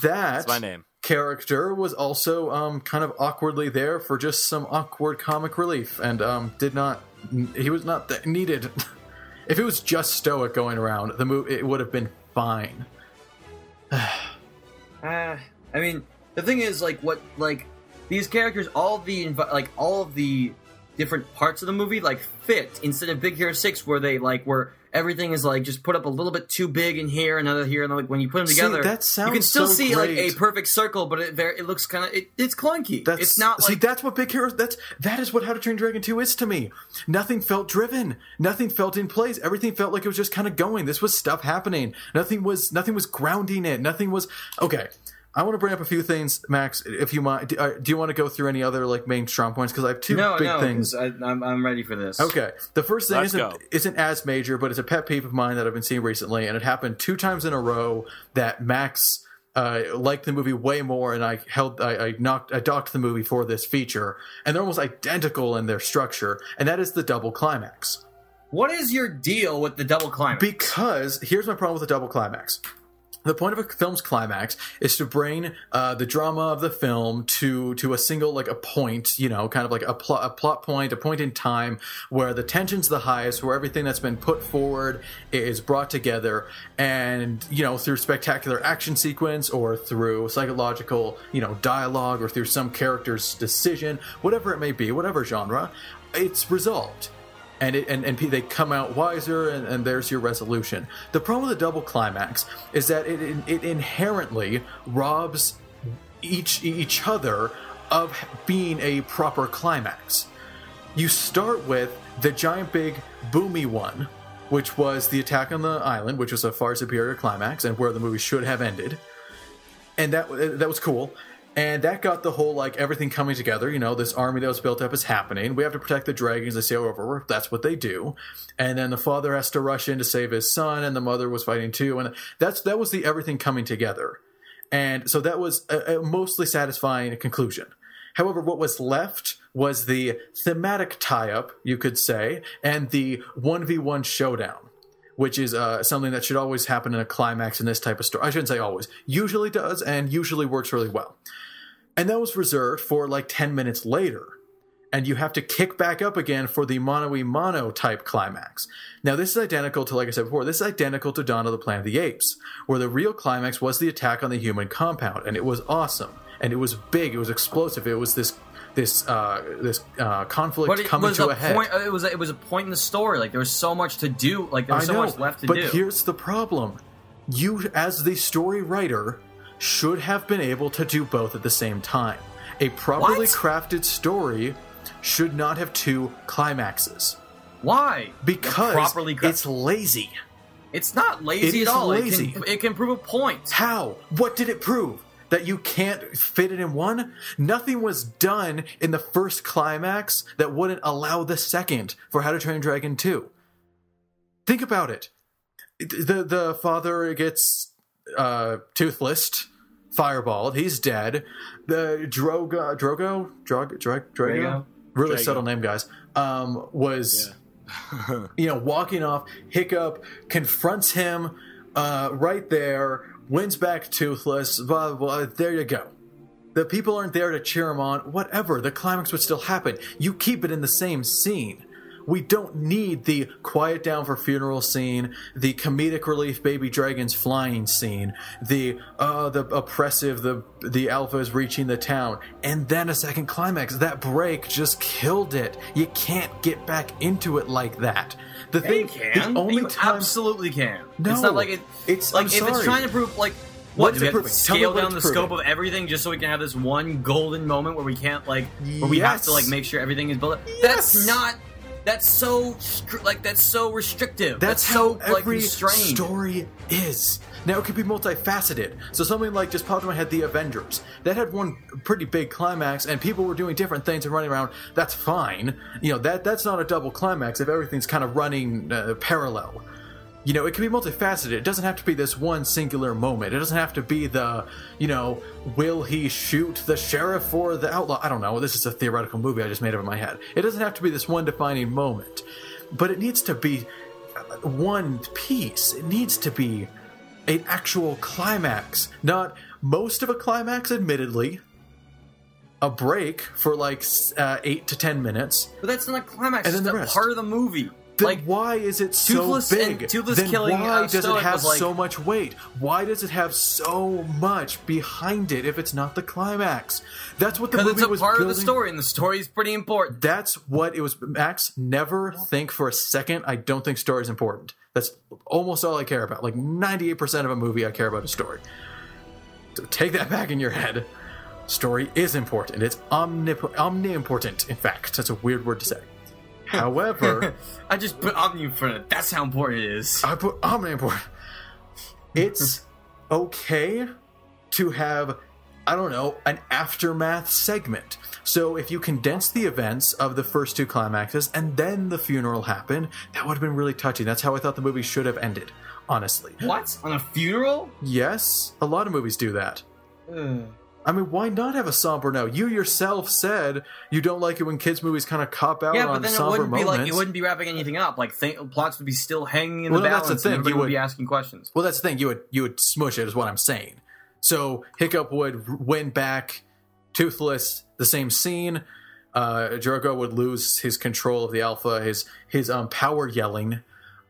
That's my name. Character was also kind of awkwardly there for just some awkward comic relief, and he was not needed. If it was just Stoic going around, the movie, it would have been fine. I mean, the thing is, these characters, all of the different parts of the movie, fit, instead of Big Hero 6, where they, where everything is, just put up a little bit too big in here, another here, and, when you put them together, that sounds you can still so see, great. a perfect circle, but it looks kind of, it's clunky. It's not, See, that's what Big Hero, that is what How to Train Dragon 2 is to me. Nothing felt driven. Nothing felt in place. Everything felt like it was just kind of going. This was stuff happening. Nothing was grounding it. Nothing was... Okay. I want to bring up a few things, Max, if you mind. Do you want to go through any other main strong points? Because I have two big things. I'm ready for this. Okay. The first thing isn't as major, but it's a pet peeve of mine that I've been seeing recently, and it happened 2 times in a row that Max liked the movie way more, and I docked the movie for this feature, and they're almost identical in their structure, and that is the double climax. What is your deal with the double climax? Because here's my problem with the double climax. The point of a film's climax is to bring the drama of the film to a single, like, a point, you know, kind of like a plot point, a point in time where the tension's the highest, where everything that's been put forward is brought together, and, you know, through spectacular action sequence or through psychological, you know, dialogue or through some decision, whatever it may be, whatever genre, it's resolved. And they come out wiser, and there's your resolution. The problem with the double climax is that it inherently robs each other of being a proper climax. You start with the giant big boomy one, which was the attack on the island, which was a far superior climax and where the movie should have ended. And that was cool. And that got the whole, like, everything coming together. You know, this army that was built up is happening. We have to protect the dragons. They say over. That's what they do. And then the father has to rush in to save his son, and the mother was fighting too. And that was the everything coming together. And so that was a mostly satisfying conclusion. However, what was left was the thematic tie-up, you could say, and the 1v1 showdown, which is something that should always happen in a climax in this type of story. I shouldn't say always. Usually does, and usually works really well. And that was reserved for like 10 minutes later. And you have to kick back up again for the mano-y-mano type climax. Now, this is identical to, like I said before, this is identical to Dawn of the Planet of the Apes, where the real climax was the attack on the human compound. And it was awesome. And it was big. It was explosive. It was this conflict coming to a head. It was a point in the story. Like, there was so much to do. Like, there was so much left to do. But here's the problem. You, as the story writer, should have been able to do both at the same time. A properly crafted story should not have two climaxes. Why? Because it's lazy. It's not lazy at all. Lazy. It can prove a point. How? What did it prove? That you can't fit it in one? Nothing was done in the first climax that wouldn't allow the second for How to Train Your Dragon 2. Think about it. The father gets toothless, fireballed. He's dead. The Drogo, really subtle name, guys. Was walking off. Hiccup confronts him right there. Wins back toothless. Blah, blah, there you go. The people aren't there to cheer him on. Whatever. The climax would still happen. You keep it in the same scene. We don't need the quiet down for funeral scene, the comedic relief baby dragons flying scene, the oppressive, the alphas reaching the town, and then a second climax. That break just killed it. You can't get back into it like that. The Absolutely can. No, it's not like it. It's like if it's trying to prove like. What, do we have to scale down the scope of everything just so we can have this one golden moment where we can't where we have to make sure everything is built up? Yes. That's so restrictive. That's how every constrained. Story is. Now, it could be multifaceted. So something like, just popped in my head, The Avengers. That had one pretty big climax, and people were doing different things and running around. That's fine. That's not a double climax if everything's kind of running parallel. It can be multifaceted. It doesn't have to be this one singular moment. It doesn't have to be the, will he shoot the sheriff or the outlaw? I don't know. This is a theoretical movie I just made up in my head. It doesn't have to be this one defining moment. But it needs to be one piece. It needs to be an actual climax. Not most of a climax, admittedly. A break for 8 to 10 minutes. But that's not a climax. And then it's a part of the movie. Then why is it so big? Toothless killing why does it have so much weight? Why does it have so much behind it if it's not the climax? That's what the movie was building. Because it's a part of the story, and the story is pretty important. That's what it was. Max, never think for a second I don't think story is important. That's almost all I care about. 98% of a movie I care about a story. So take that back in your head. Story is important. It's omniimportant, in fact. That's a weird word to say. However, I just put omni in front of it. That's how important it is. I put omni-important. It's okay to have, an aftermath segment. So if you condense the events of the first two climaxes and then the funeral happened, that would have been really touching. That's how I thought the movie should have ended, honestly. What? On a funeral? Yes. A lot of movies do that. I mean, why not have a somber note? You yourself said you don't like it when kids' movies kind of cop out on somber moments. Yeah, but then it wouldn't be wrapping anything up. Like, plots would be still hanging in the balance, that's the thing. And everybody would be asking questions. Well, that's the thing. You would smush it, is what I'm saying. So Hiccup would win back Toothless, the same scene. Drogo would lose his control of the Alpha, his power yelling.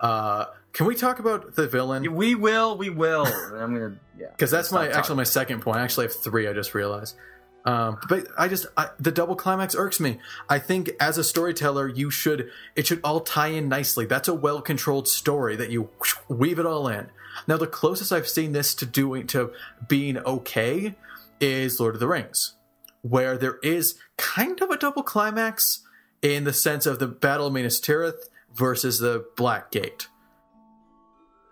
Can we talk about the villain? We will. I'm gonna, because that's my second point. I actually have 3. I just realized. But the double climax irks me. I think as a storyteller, it should all tie in nicely. That's a well-controlled story that you weave it all in. Now, the closest I've seen this to being okay is Lord of the Rings, where there is kind of a double climax in the sense of the Battle of Minas Tirith versus the Black Gate.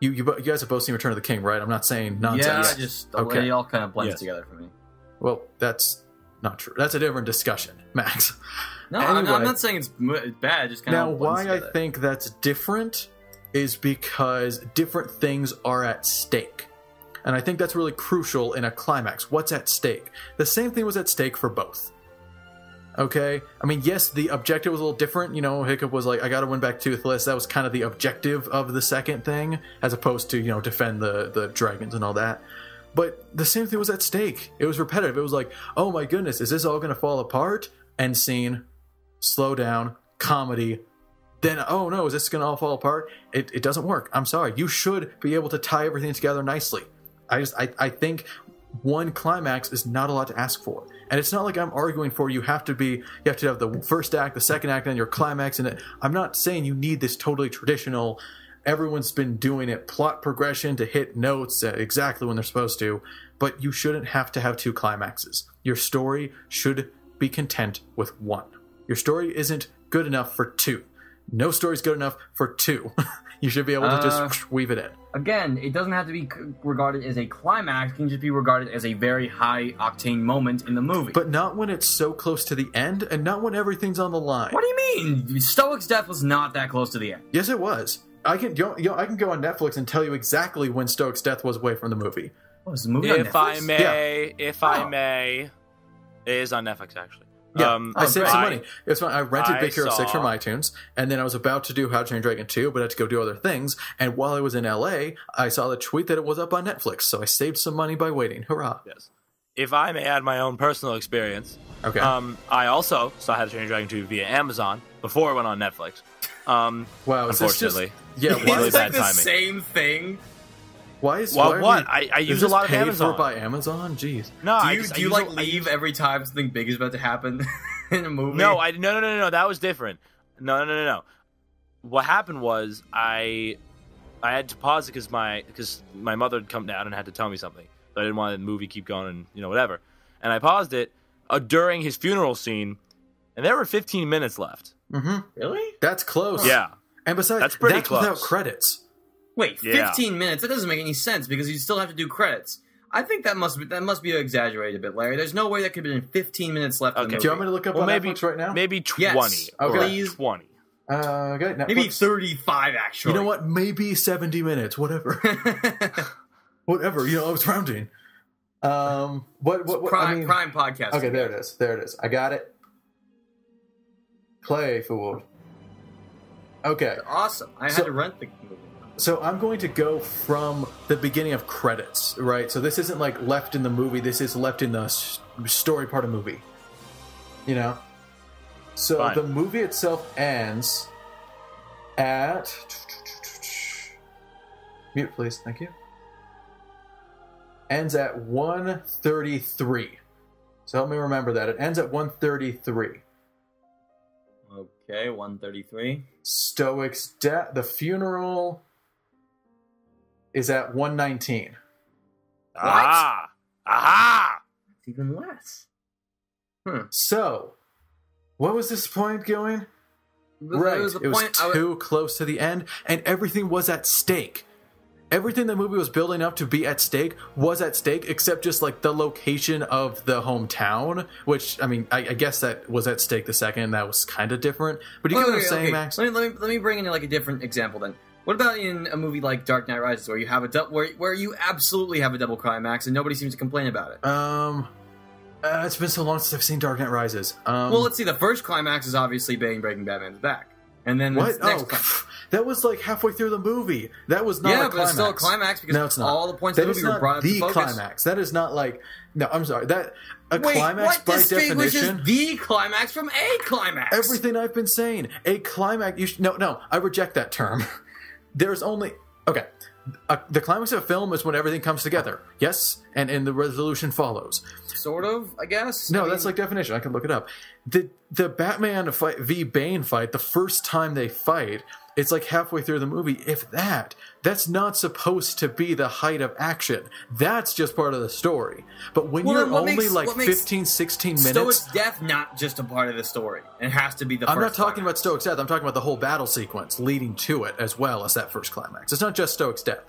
You guys have both seen Return of the King, right? I'm not saying nonsense. Yeah, just the way it all kind of blends together for me. Well, that's not true. That's a different discussion, Max. No, anyway, I'm not saying it's bad. Just kind of why together. I think that's different is because different things are at stake. And I think that's really crucial in a climax. What's at stake? The same thing was at stake for both. Okay? I mean, yes, the objective was a little different. You know, Hiccup was like, I gotta win back Toothless. That was kind of the objective of the second thing, as opposed to, defend the dragons and all that. But the same thing was at stake. It was repetitive. It was like, oh my goodness, is this all gonna fall apart? End scene, slow down, comedy. Then, oh no, is this gonna all fall apart? It doesn't work. I'm sorry. You should be able to tie everything together nicely. I think one climax is not a lot to ask for. And it's not like I'm arguing for you have to have the first act, the second act, and your climax. And I'm not saying you need this totally traditional, everyone's been doing it, plot progression to hit notes exactly when they're supposed to. But you shouldn't have to have 2 climaxes. Your story should be content with 1. Your story isn't good enough for 2. No story's good enough for 2. You should be able to just weave it in. Again, it doesn't have to be regarded as a climax. It can just be regarded as a very high-octane moment in the movie. But not when it's so close to the end, and not when everything's on the line. What do you mean? Stoic's death was not that close to the end. Yes, it was. I can go on Netflix and tell you exactly when Stoic's death was away from the movie. Oh, was the movie on Netflix? If I may, it is on Netflix, actually. Yeah, I saved some money. It's fun. I rented Big Hero 6 from iTunes, and then I was about to do How to Train Your Dragon 2, but I had to go do other things. And while I was in LA, I saw the tweet that it was up on Netflix, so I saved some money by waiting. Hurrah! Yes. If I may add my own personal experience, okay. I also saw How to Train Your Dragon 2 via Amazon before it went on Netflix. Wow, unfortunately, really it's like the same thing. I use a lot of Amazon. For by Amazon? Jeez. No, do you leave every time something big is about to happen in a movie? No, no. That was different. No. What happened was I had to pause it because my mother had come down and had to tell me something. So I didn't want the movie keep going and whatever. And I paused it during his funeral scene, and there were 15 minutes left. Mm-hmm. Really? That's close. Yeah. And besides, that's pretty close. Without credits. Wait, 15 minutes? That doesn't make any sense because you still have to do credits. I think that must be exaggerated a bit, Larry. There's no way that could have been 15 minutes left. Okay. Do you want me to look up on Netflix right now? Maybe 20. Yes. Okay. Please. 20. Okay. Netflix. Maybe 35, actually. You know what? Maybe 70 minutes. Whatever. Whatever. I was rounding. What Prime podcast. Okay, there it is. I got it. Play fool. Okay. Awesome. I had to rent the movie. So I'm going to go from the beginning of credits, right? So this isn't like left in the movie. This is left in the story part of the movie. So Fine. The movie itself ends at... Mute, please. Thank you. Ends at 1:33. So help me remember that. It ends at 1:33. Okay, 1:33. Stoic's death. The funeral is at 1:19. Aha! It's even less. So, what was this point going? Right, it was too close to the end, and everything was at stake. Everything the movie was building up to be at stake was at stake, except just like the location of the hometown, which, I mean, I guess that was at stake the second. That was kind of different. But you get what I'm saying, Max? Let me bring in like a different example then. What about in a movie like Dark Knight Rises, where you have where you absolutely have a double climax and nobody seems to complain about it? It's been so long since I've seen Dark Knight Rises. Well, let's see. The first climax is obviously Bane breaking Batman's back. And then what? Next that was like halfway through the movie. That was not a climax. But it's still a climax because no, it's not. all the points of the movie were brought up to focus. Climax. That is not like... No, I'm sorry. Climax what by distinguishes definition... the climax from a climax? Everything I've been saying. A climax... No, I reject that term. There's only... Okay. The climax of a film is when everything comes together. Yes, and the resolution follows. Sort of, I guess. No, that's like definition. I can look it up. The Batman fight v Bane fight, the first time they fight, it's like halfway through the movie, if that. That's not supposed to be the height of action. That's just part of the story. But when you're only 15, 16 minutes... Stoic's death not just a part of the story. It has to be the first I'm not talking climax. about Stoic's death. I'm talking about the whole battle sequence leading to it as well as that first climax. It's not just Stoic's death.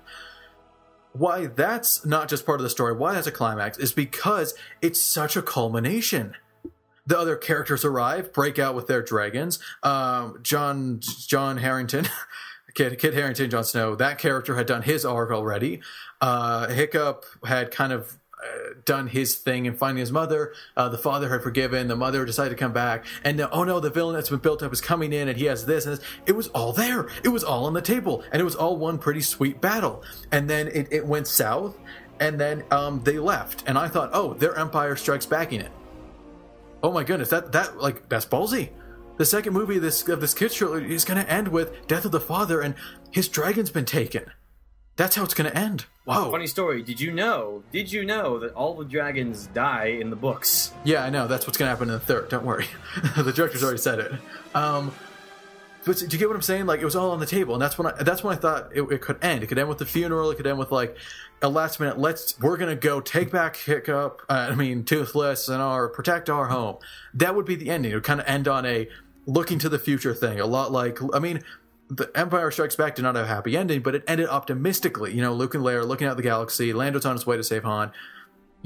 Why that's not just part of the story, why that's a climax, is because it's such a culmination. The other characters arrive, break out with their dragons. John Harrington, Kid Harrington, Jon Snow, that character had done his arc already. Hiccup had kind of done his thing in finding his mother. The father had forgiven. The mother decided to come back. And now, oh no, the villain that's been built up is coming in and he has this and this. It was all there. It was all on the table. And it was all one pretty sweet battle. And then it went south. And then they left. And I thought, oh, their Empire Strikes Backing it. Oh my goodness, that's ballsy. The second movie of this kid's trilogy is going to end with death of the father and his dragon's been taken. That's how it's going to end. Wow. Funny story. Did you know that all the dragons die in the books? Yeah, I know. That's what's going to happen in the third. Don't worry. The director's already said it. But do you get what I'm saying? Like, it was all on the table, and that's when I thought it could end. It could end with the funeral. It could end with like a last minute. We're gonna go take back Hiccup. Toothless, and protect our home. That would be the ending. It would kind of end on a looking to the future thing. A lot like the Empire Strikes Back did not have a happy ending, but it ended optimistically. Luke and Leia are looking out the galaxy. Lando's on his way to save Han.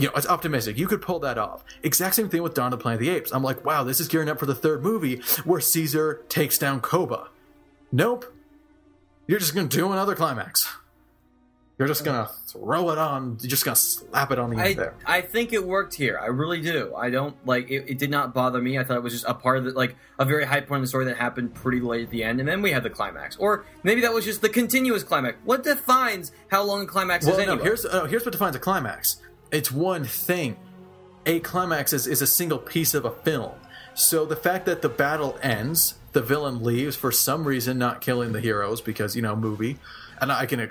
It's optimistic. You could pull that off. Exact same thing with Dawn of the Planet of the Apes. I'm like, wow, this is gearing up for the third movie where Caesar takes down Koba. Nope. You're just going to do another climax. You're just going to throw it on. You're just going to slap it on the end there. I think it worked here. I really do. I don't, it did not bother me. I thought it was just a part of the, a very high point of the story that happened pretty late at the end, and then we had the climax. Or maybe that was just the continuous climax. What defines how long a climax is anyway? Here's what defines a climax. It's one thing. A climax is a single piece of a film. So the fact that the battle ends, the villain leaves for some reason, not killing the heroes because, movie. And I can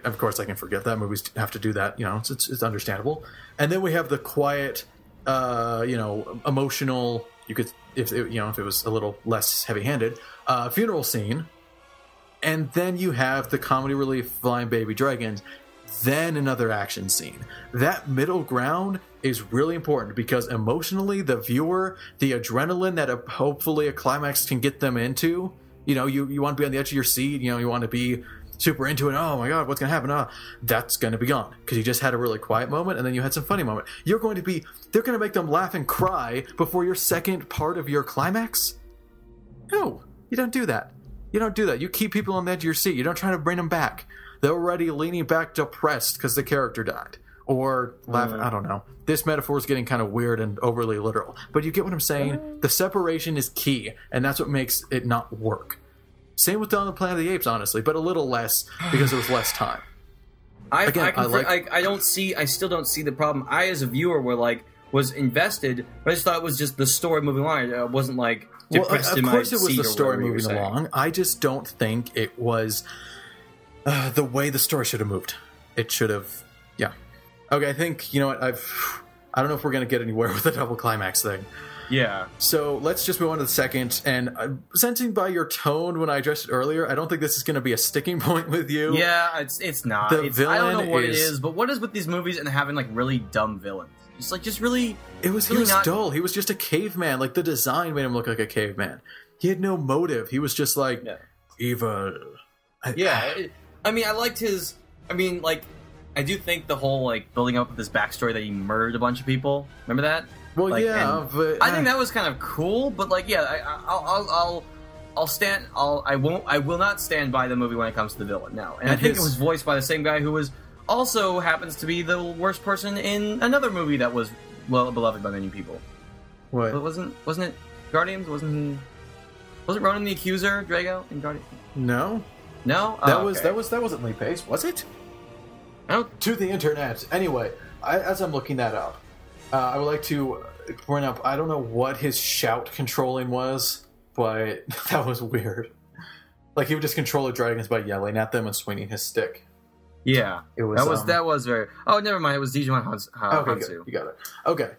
forget that. Movies have to do that. It's understandable. And then we have the quiet, emotional, you could, if it was a little less heavy-handed, funeral scene. And then you have the comedy relief flying baby dragons. Then another action scene. That middle ground is really important because emotionally, the viewer, the adrenaline that hopefully a climax can get them into, you want to be on the edge of your seat, you want to be super into it. Oh my God, what's going to happen? That's going to be gone because you just had a really quiet moment and then you had some funny moment. They're going to make them laugh and cry before your second part of your climax? No, you don't do that. You don't do that. You keep people on the edge of your seat. You don't try to bring them back. They're already leaning back depressed because the character died. Or laughing. I don't know. This metaphor is getting kind of weird and overly literal. But you get what I'm saying? The separation is key, and that's what makes it not work. Same with Dawn of the Planet of the Apes, honestly, but a little less because there was less time. I still don't see the problem. I, as a viewer, was invested, but I just thought it was just the story moving along. It wasn't depressed in my seat. Of course it was the story moving along. I just don't think it was... the way the story should have moved. It should have... Yeah. Okay, I think, I don't know if we're going to get anywhere with the double climax thing. Yeah. So let's just move on to the second. And sensing by your tone when I addressed it earlier, I don't think this is going to be a sticking point with you. Yeah, it's not. I don't know what it is, but what is with these movies and having really dumb villains? Just really... He was dull. He was just a caveman. The design made him look like a caveman. He had no motive. He was just evil. I liked his... I do think the whole, building up this backstory that he murdered a bunch of people. Remember that? Well, but... I think that was kind of cool, but, I will not stand by the movie when it comes to the villain, no. And I think it was voiced by the same guy who also happens to be the worst person in another movie that was beloved by many people. What? But wasn't it Guardians? Wasn't Ronan the Accuser Drago in Guardians? No. No? That Oh, okay. wasn't Lee Pace, was it? I don't... To the internet. Anyway, as I'm looking that up, I would like to point up, I don't know what his shout controlling was, but that was weird. Like, he would just control the dragons by yelling at them and swinging his stick. Yeah, it was. That was very. Oh, never mind. It was Digimon Hansu. Okay, good. You got it. Okay.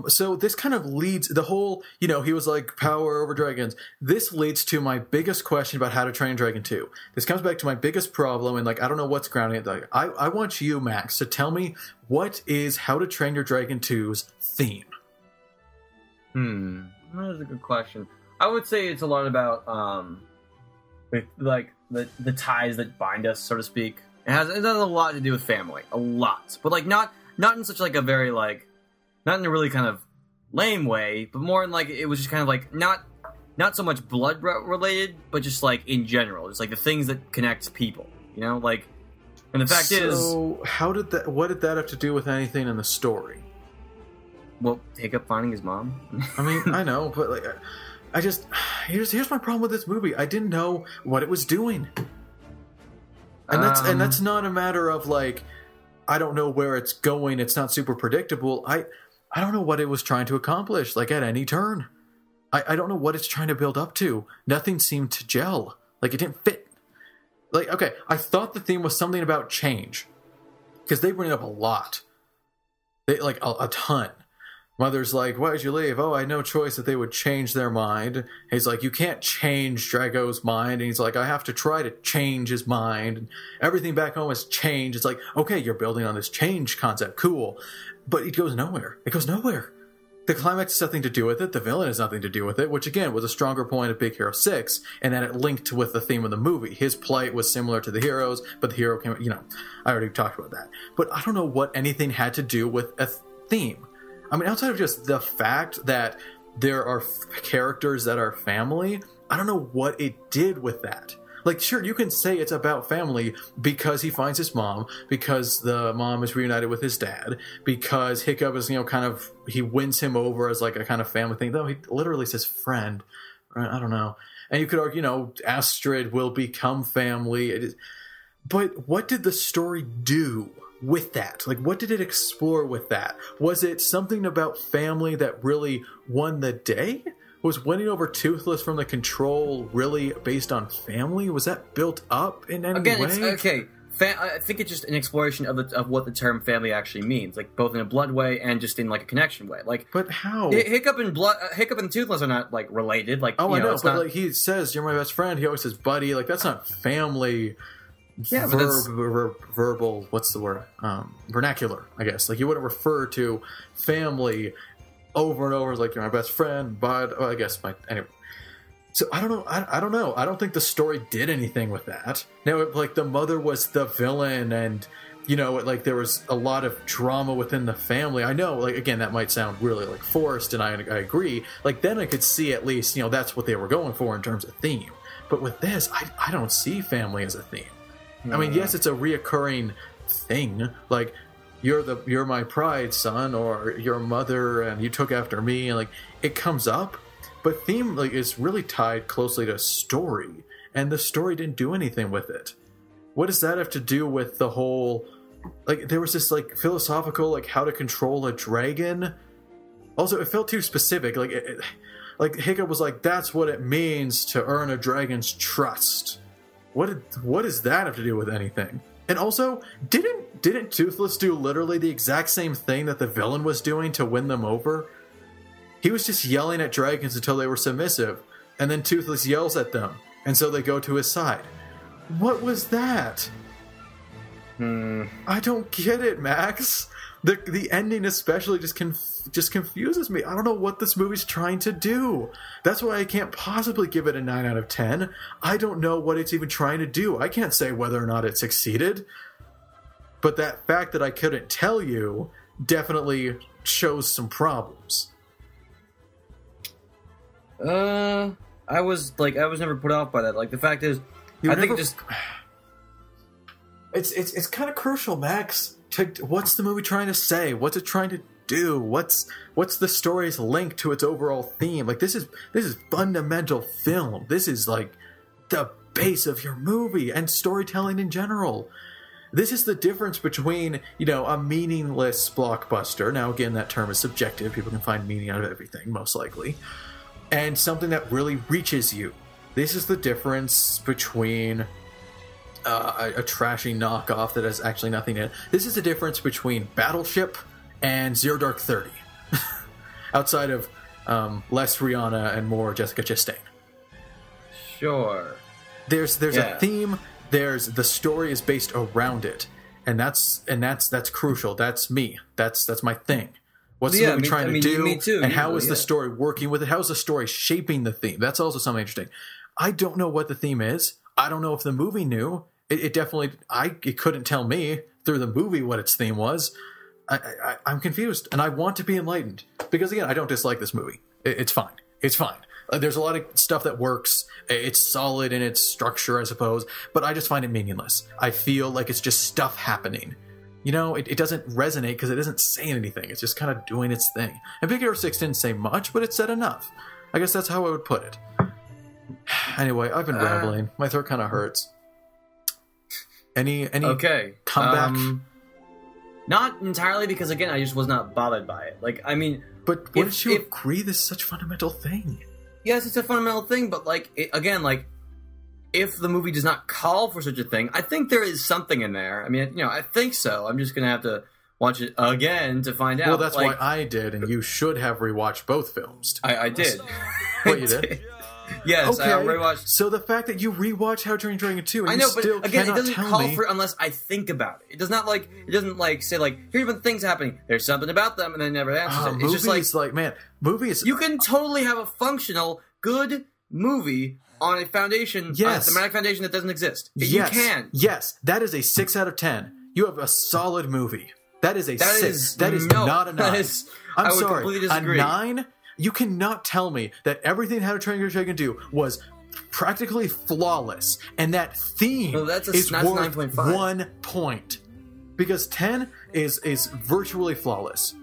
So this kind of leads the whole. He was like power over dragons. This leads to my biggest question about How to Train Dragon 2. This comes back to my biggest problem, and like I don't know what's grounding it. Like, I want you, Max, to tell me what is How to Train Your Dragon 2's theme. That is a good question. I would say it's a lot about like the ties that bind us, so to speak. It has a lot to do with family, a lot, but like not in such like a very like, not in a really kind of lame way, but more in like it was just kind of like not so much blood related, but just like in general, just like the things that connect people, like. And the fact is, so what did that have to do with anything in the story? Well, Hiccup finding his mom. I mean, I know, but like, I just here's my problem with this movie. I didn't know what it was doing. And that's not a matter of like I don't know where it's going. It's not super predictable. I don't know what it was trying to accomplish. Like at any turn, I don't know what it's trying to build up to. Nothing seemed to gel. Like it didn't fit. Like okay, I thought the theme was something about change because they bring it up a lot. They like a ton. Mother's like, why did you leave? Oh, I had no choice that they would change their mind. He's like, you can't change Drago's mind. And he's like, I have to try to change his mind. And everything back home has changed. It's like, okay, you're building on this change concept. Cool. But it goes nowhere. It goes nowhere. The climax has nothing to do with it. The villain has nothing to do with it, which again was a stronger point of Big Hero 6, and that it linked with the theme of the movie. His plight was similar to the hero's, but the hero came, I already talked about that. But I don't know what anything had to do with a theme. I mean, outside of just the fact that there are characters that are family, I don't know what it did with that. Like, sure, you can say it's about family because he finds his mom, because the mom is reunited with his dad, because Hiccup is, kind of, he wins him over as like a kind of family thing, though he literally says friend. I don't know. And you could argue, Astrid will become family. But what did the story do with that? Like, what did it explore with that? Was it something about family that really won the day? Was winning over Toothless from the control really based on family? Was that built up in any way? It's okay. I think it's just an exploration of what the term family actually means, like both in a blood way and just in like a connection way. Like, but how? Hiccup and Toothless are not like related. Like, I know, but like he says, "You're my best friend." He always says, "Buddy." Like that's not family. Yeah, but that's verbal. What's the word? Vernacular, I guess. Like you wouldn't refer to family over and over as like you're my best friend, but I guess anyway. So I don't know. I don't know. I don't think the story did anything with that. Now, like the mother was the villain, and like there was a lot of drama within the family. I know, like again, that might sound really like forced, and I agree. Like then I could see at least that's what they were going for in terms of theme. But with this, I don't see family as a theme. I mean, yes, it's a reoccurring thing. Like you're my pride, son, or your mother, and you took after me, and like it comes up. But theme like is really tied closely to story, and the story didn't do anything with it. What does that have to do with the whole? Like there was this like philosophical like how to control a dragon. Also, it felt too specific. Like Hiccup was like, that's what it means to earn a dragon's trust. What does that have to do with anything? And also, didn't Toothless do literally the exact same thing that the villain was doing to win them over? He was just yelling at dragons until they were submissive, and then Toothless yells at them, and so they go to his side. What was that? I don't get it, Max. The ending especially just confuses me. I don't know what this movie's trying to do. That's why I can't possibly give it a 9 out of 10. I don't know what it's even trying to do. I can't say whether or not it succeeded. But that fact that I couldn't tell you definitely shows some problems. I was never put off by that. Like the fact is, it's kind of crucial, Max. What's the movie trying to say? What's it trying to do? What's the story's link to its overall theme? Like, this is fundamental film. This is like the base of your movie and storytelling in general. This is the difference between, you know, a meaningless blockbuster. Now, again, that term is subjective. People can find meaning out of everything, most likely. And something that really reaches you. This is the difference between a trashy knockoff that has actually nothing in it. This is the difference between Battleship and Zero Dark 30. Outside of less Rihanna and more Jessica Chastain. Sure. There's a theme. The story is based around it, and that's crucial. That's me. That's my thing. What's the movie trying to do? Me too. And how is the story working with it? How is the story shaping the theme? That's also something interesting. I don't know what the theme is. I don't know if the movie knew. It definitely. It couldn't tell me through the movie what its theme was. I'm confused, and I want to be enlightened because again, I don't dislike this movie. It's fine. It's fine. There's a lot of stuff that works. It's solid in its structure, I suppose, but I just find it meaningless. I feel like it's just stuff happening. You know, it doesn't resonate because it isn't saying anything. It's just kind of doing its thing. And Big Hero 6 didn't say much, but it said enough. I guess that's how I would put it. Anyway, I've been rambling. My throat kind of hurts. Any comeback? Not entirely, because again, I just was not bothered by it. Like, I mean, but wouldn't you agree this is such a fundamental thing? Yes, it's a fundamental thing, but like, if the movie does not call for such a thing, I think there is something in there. I mean, you know, I think so. I'm just gonna have to watch it again to find out. Well, that's why I did, and you should have rewatched both films. I did. What, you did? Yes, okay. I rewatched. So the fact that you rewatched How to Train Your Dragon 2 and I know, you still but again, it cannot doesn't tell call me... for it unless I think about it. It doesn't say like, here's what things happening. There's something about them, and then never answers it. It's just like man, movies. You can totally have a functional, good movie on a foundation, yes, a thematic foundation that doesn't exist. Yes, you can. Yes, that is a 6 out of 10. You have a solid movie. That is a 6. That is no, not a 9. I'm sorry, completely disagree. A 9. You cannot tell me that everything How to Train Your Dragon 2 was practically flawless, and that theme is worth 1 point, because 10 is virtually flawless.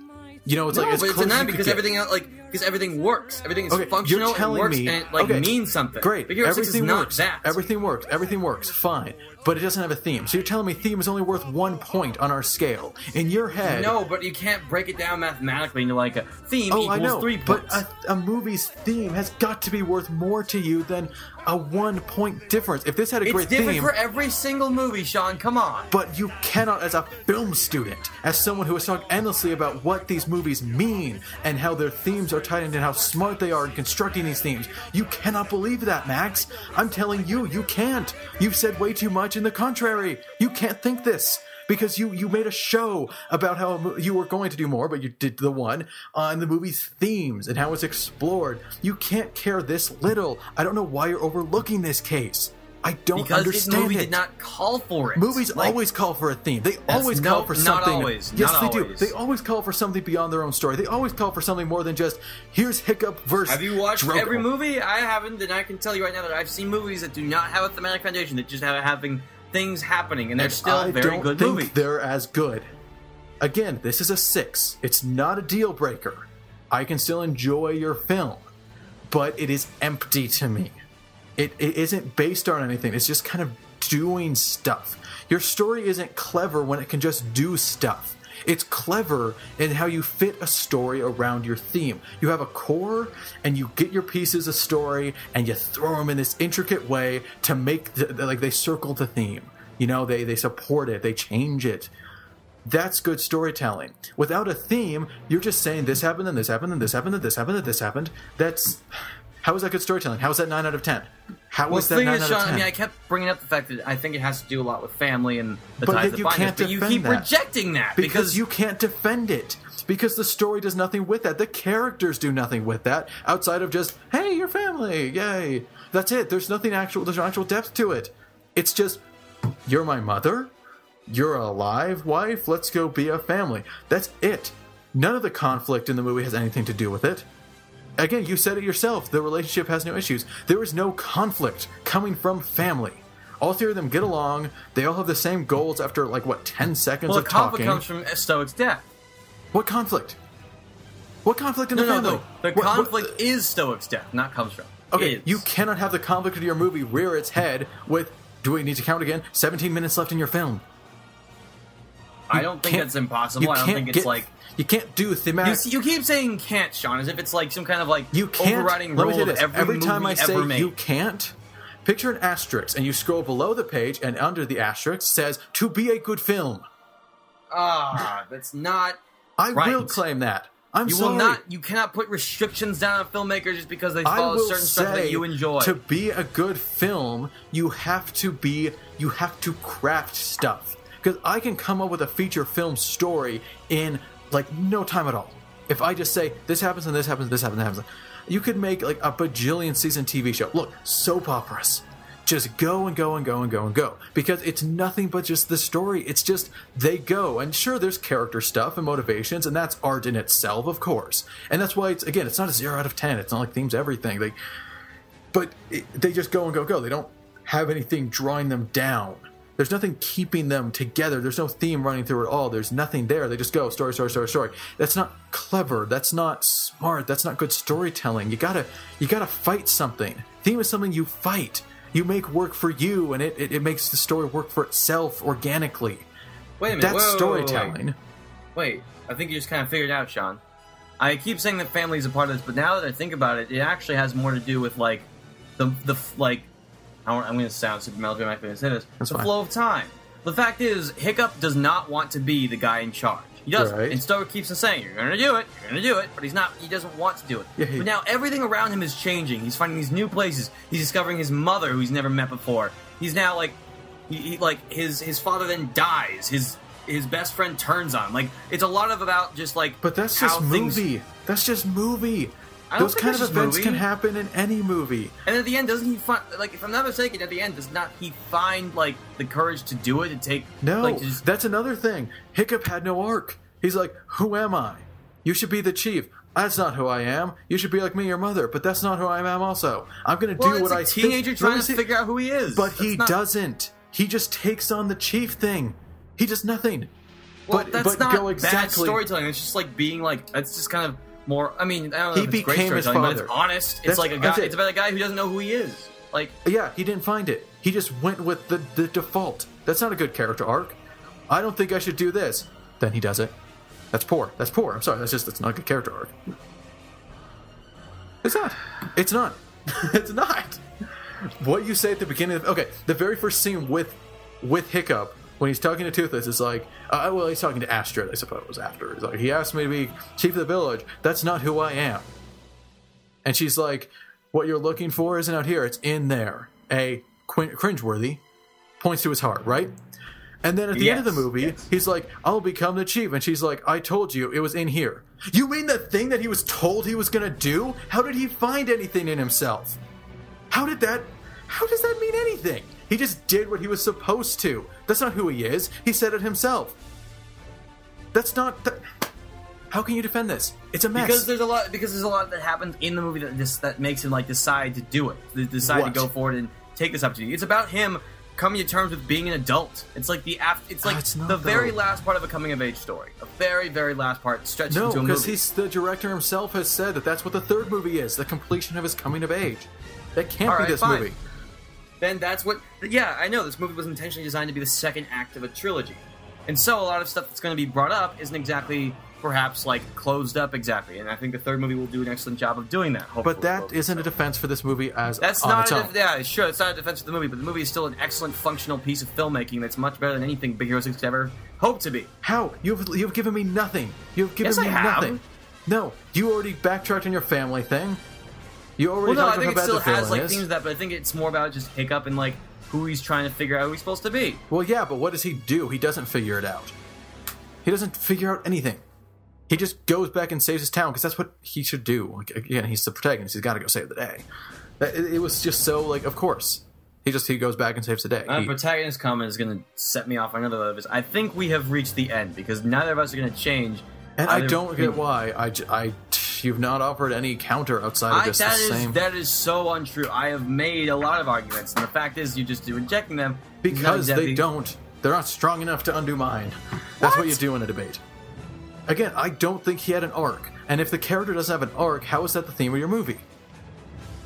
You know, it's like it's a 9 because everything else, because everything works. Everything is functional. You're telling me, and it means something. Great, but everything works. Everything works. Everything works. Fine, but it doesn't have a theme. So you're telling me theme is only worth 1 point on our scale in your head? No, but you can't break it down mathematically into like a theme equals 3 points. But a movie's theme has got to be worth more to you than a 1 point difference. If this had a great theme, it's different for every single movie, Sean. Come on. But you cannot, as a film student, as someone who has talked endlessly about what these movies mean and how their themes are tied into how smart they are in constructing these themes, you cannot believe that, Max. I'm telling you, you can't. You've said way too much in the contrary. You can't think this. Because you made a show about how you were going to do more, but you did the one on the movie's themes and how it's explored. You can't care this little. I don't know why you're overlooking this case. I don't understand it. Because this movie did not call for it. Movies always call for a theme. They always call for something. Not always. Yes, they do. They always call for something beyond their own story. They always call for something more than just, here's Hiccup versus Have you watched Drogo. Every movie? I haven't, and I can tell you right now that I've seen movies that do not have a thematic foundation, that just have having things happening, and they're still very good movies. I don't think they're as good. Again, this is a 6. It's not a deal breaker. I can still enjoy your film, but it is empty to me. It isn't based on anything. It's just kind of doing stuff. Your story isn't clever when it can just do stuff. It's clever in how you fit a story around your theme. You have a core, and you get your pieces of story, and you throw them in this intricate way to make they circle the theme. You know, they support it, they change it. That's good storytelling. Without a theme, you're just saying this happened, and this happened, and this happened, and this happened, and this happened. How is that good storytelling? How is that 9 out of 10? How is that 9 out of 10? Sean, I mean, I kept bringing up the fact that I think it has to do a lot with family and the ties that bind us, but you keep rejecting that. Because you can't defend it. Because the story does nothing with that. The characters do nothing with that, outside of just, hey, your family, yay. That's it. There's no actual depth to it. It's just, you're my mother, you're a live wife, let's go be a family. That's it. None of the conflict in the movie has anything to do with it. Again, you said it yourself. The relationship has no issues. There is no conflict coming from family. All three of them get along. They all have the same goals after, 10 seconds of talking. Well, the conflict comes from Stoic's death. What conflict? What conflict in the family? No. The conflict is Stoic's death, not comes from. Okay, you cannot have the conflict of your movie rear its head with, do we need to count again? 17 minutes left in your film. I don't think that's impossible. I don't think it's like... You can't do thematic... You keep saying can't, Sean, as if it's like some kind of like you can't, overriding rule of every time I say made. You can't, picture an asterisk, and you scroll below the page, and under the asterisk says, to be a good film. That's not I right. will claim that. I'm you sorry. will not. You cannot put restrictions down on filmmakers just because they follow certain stuff that you enjoy. To be a good film, you have to craft stuff. Because I can come up with a feature film story in like no time at all. If I just say this happens and this happens, this happens, that happens, you could make like a bajillion season TV show. Look, soap operas. Just go and go and go and go and go. Because it's nothing but just the story. It's just, they go. And sure, there's character stuff and motivations, and that's art in itself, of course. And that's why, it's not a 0 out of 10. It's not like themes everything. They just go and go, go. They don't have anything drawing them down. There's nothing keeping them together. There's no theme running through it all. There's nothing there. They just go, story, story, story, story. That's not clever. That's not smart. That's not good storytelling. You gotta fight something. Theme is something you fight. You make work for you, and it makes the story work for itself organically. Wait a minute. That's storytelling. Wait, I think you just kind of figured it out, Sean. I keep saying that family is a part of this, but now that I think about it, it actually has more to do with like I'm going to sound super melodramatic when I say this. That's the fine. Flow of time. The fact is, Hiccup does not want to be the guy in charge. He doesn't. Right. And Stoic keeps on saying, you're going to do it, but he doesn't want to do it. Yeah, but now everything around him is changing. He's finding these new places. He's discovering his mother, who he's never met before. He's now like, his father then dies. His best friend turns on him. Like, it's a lot about just like, But that's just movie. That's just movie. Those kind of events can happen in any movie. And at the end, doesn't he find, like, if I'm not mistaken, at the end, does not he find, like, the courage to do it and take... No, like, that's another thing. Hiccup had no arc. He's like, who am I? You should be the chief. That's not who I am. You should be like me, your mother, but that's not who I am also. I'm going to do what I think... Well, it's a teenager trying to figure out who he is. But he doesn't. He just takes on the chief thing. He does nothing. Well, that's not go exactly... bad storytelling. It's just like being, like, it's just kind of... more. I mean, I don't know if it's great storytelling, but it's honest. It's like a guy. It's about a guy who doesn't know who he is. Like, yeah, he didn't find it. He just went with the default. That's not a good character arc. I don't think I should do this. Then he does it. That's poor. That's poor. I'm sorry. That's not a good character arc. It's not. It's not. It's not. What you say at the beginning of the very first scene with Hiccup. When he's talking to Toothless, it's like, well, he's talking to Astrid, I suppose, after. He's like, he asked me to be chief of the village. That's not who I am. And she's like, what you're looking for isn't out here. It's in there. Cringeworthy points to his heart, right? And then at the end of the movie, he's like, I'll become the chief. And she's like, I told you, it was in here. You mean the thing that he was told he was going to do? How did he find anything in himself? How does that mean anything? He just did what he was supposed to. That's not who he is. He said it himself. That's not... How can you defend this? It's a mess. Because there's a lot that happens in the movie that makes him like decide to do it. Decide to go forward and take this opportunity. It's about him coming to terms with being an adult. It's like the very last part of a coming of age story. A very, very last part stretched into a movie. No, because the director himself has said that that's what the third movie is. The completion of his coming of age. That can't be this movie. Then that's what... Yeah, I know, this movie was intentionally designed to be the second act of a trilogy. And so a lot of stuff that's going to be brought up isn't exactly, perhaps, like, closed up exactly. And I think the third movie will do an excellent job of doing that, hopefully. But that isn't a defense for this movie as that's on not its own. Yeah, sure, it's not a defense for the movie, but the movie is still an excellent, functional piece of filmmaking that's much better than anything Big Hero 6 could ever hope to be. How? You've given me nothing. You've given me nothing. No, you already backtracked on your family thing. You already talked about how bad the I think it still has, like, is. themes of that, but I think it's more about just Hiccup and, like, who he's trying to figure out who he's supposed to be. Well, yeah, but what does he do? He doesn't figure it out. He doesn't figure out anything. He just goes back and saves his town, because that's what he should do. Like, again, he's the protagonist. He's got to go save the day. It was just so, like, of course. He goes back and saves the day. Protagonist comment is going to set me off on another level. I think we have reached the end, because neither of us are going to change. And I don't get why. You've not offered any counter outside of just the same... That is so untrue. I have made a lot of arguments, and the fact is you're just rejecting them. Because they don't. They're not strong enough to undo mine. That's what you do in a debate. Again, I don't think he had an arc. And if the character doesn't have an arc, how is that the theme of your movie?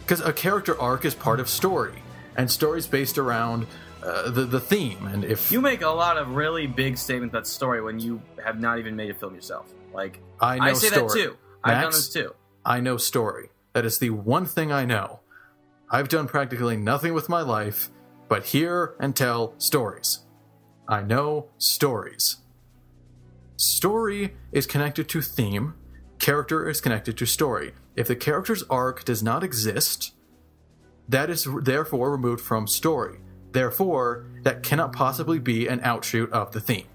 Because a character arc is part of story, and story's based around the theme. And if you make a lot of really big statements about story when you have not even made a film yourself, like I say story. that too. Max, I've done this too. I know story. That is the one thing I know. I've done practically nothing with my life but hear and tell stories. I know stories. Story is connected to theme. Character is connected to story. If the character's arc does not exist, that is therefore removed from story. Therefore, that cannot possibly be an outshoot of the theme.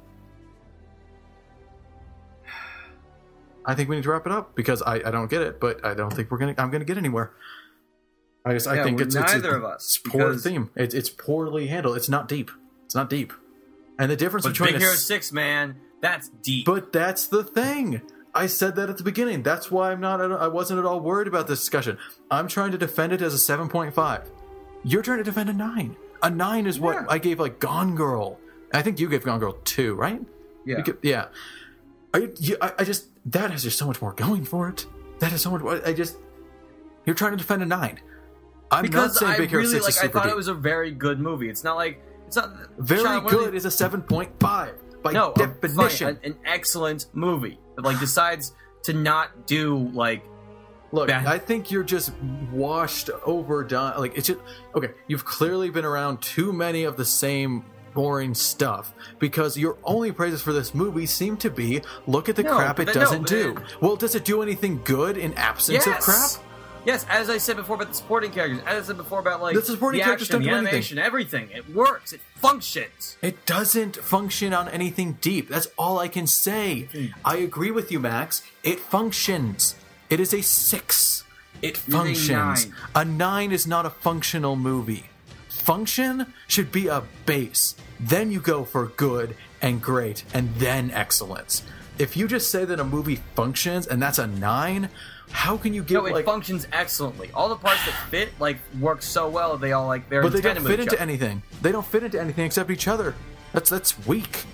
I think we need to wrap it up because I don't get it, but I don't think I'm gonna get anywhere. I think it's neither of us. It's poor theme. It's poorly handled. It's not deep. It's not deep. And the difference between Big Hero 6, man, that's deep. But that's the thing. I said that at the beginning. That's why I wasn't at all worried about this discussion. I'm trying to defend it as a 7.5. You're trying to defend a 9. A 9 is what I gave like Gone Girl. I think you gave Gone Girl 2, right? Yeah. Yeah. I just that has just so much more going for it. That is so much. You're trying to defend a 9. I'm not saying Big Hero 6 is super I thought deep. it was a very good movie. It's not very Sean, good is a 7.5 by definition. Fine, an excellent movie. But decides to not do Look, bad. I think you're just washed overdone. It's just okay. You've clearly been around too many of the same boring stuff because your only praises for this movie seem to be look at the crap it doesn't do. Well, does it do anything good in absence of crap? Yes, as I said before about the supporting characters, as I said before about the supporting the characters action, don't the do animation, anything. everything. It works. It functions. It doesn't function on anything deep. That's all I can say. I agree with you, Max. It functions. It is a 6. It functions. A 9 is not a functional movie. Function should be a base. Then you go for good and great and then excellence. If you just say that a movie functions and that's a 9, how can you give it functions excellently. All the parts that fit work so well. They all they're but they don't intended fit with each into other. anything. They don't fit into anything except each other. That's weak.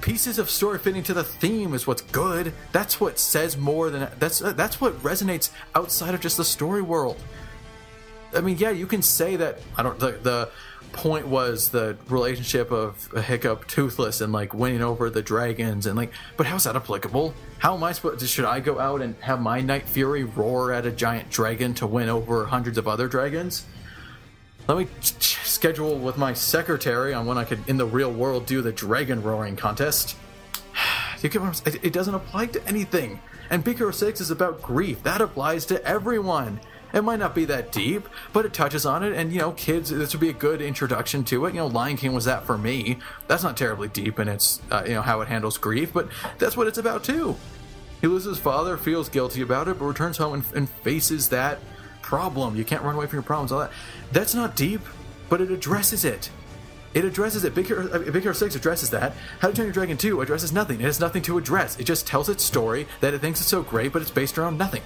Pieces of story fitting to the theme is what's good. That's what says more than that's what resonates outside of just the story world. I mean, yeah, you can say that. The point was the relationship of Hiccup, Toothless, and winning over the dragons, and but how's that applicable? How am I supposed? Should I go out and have my Night Fury roar at a giant dragon to win over hundreds of other dragons? Let me schedule with my secretary on when I could, in the real world, do the dragon roaring contest. You get what I'm saying? It doesn't apply to anything. And Big Hero 6 is about grief. That applies to everyone. It might not be that deep, but it touches on it. And, kids, this would be a good introduction to it. Lion King was that for me. That's not terribly deep in its, how it handles grief, but that's what it's about, too. He loses his father, feels guilty about it, but returns home and faces that problem. You can't run away from your problems, all that. That's not deep, but it addresses it. It addresses it. Big Hero 6 addresses that. How to Train Your Dragon 2 addresses nothing. It has nothing to address. It just tells its story that it thinks it's so great, but it's based around nothing.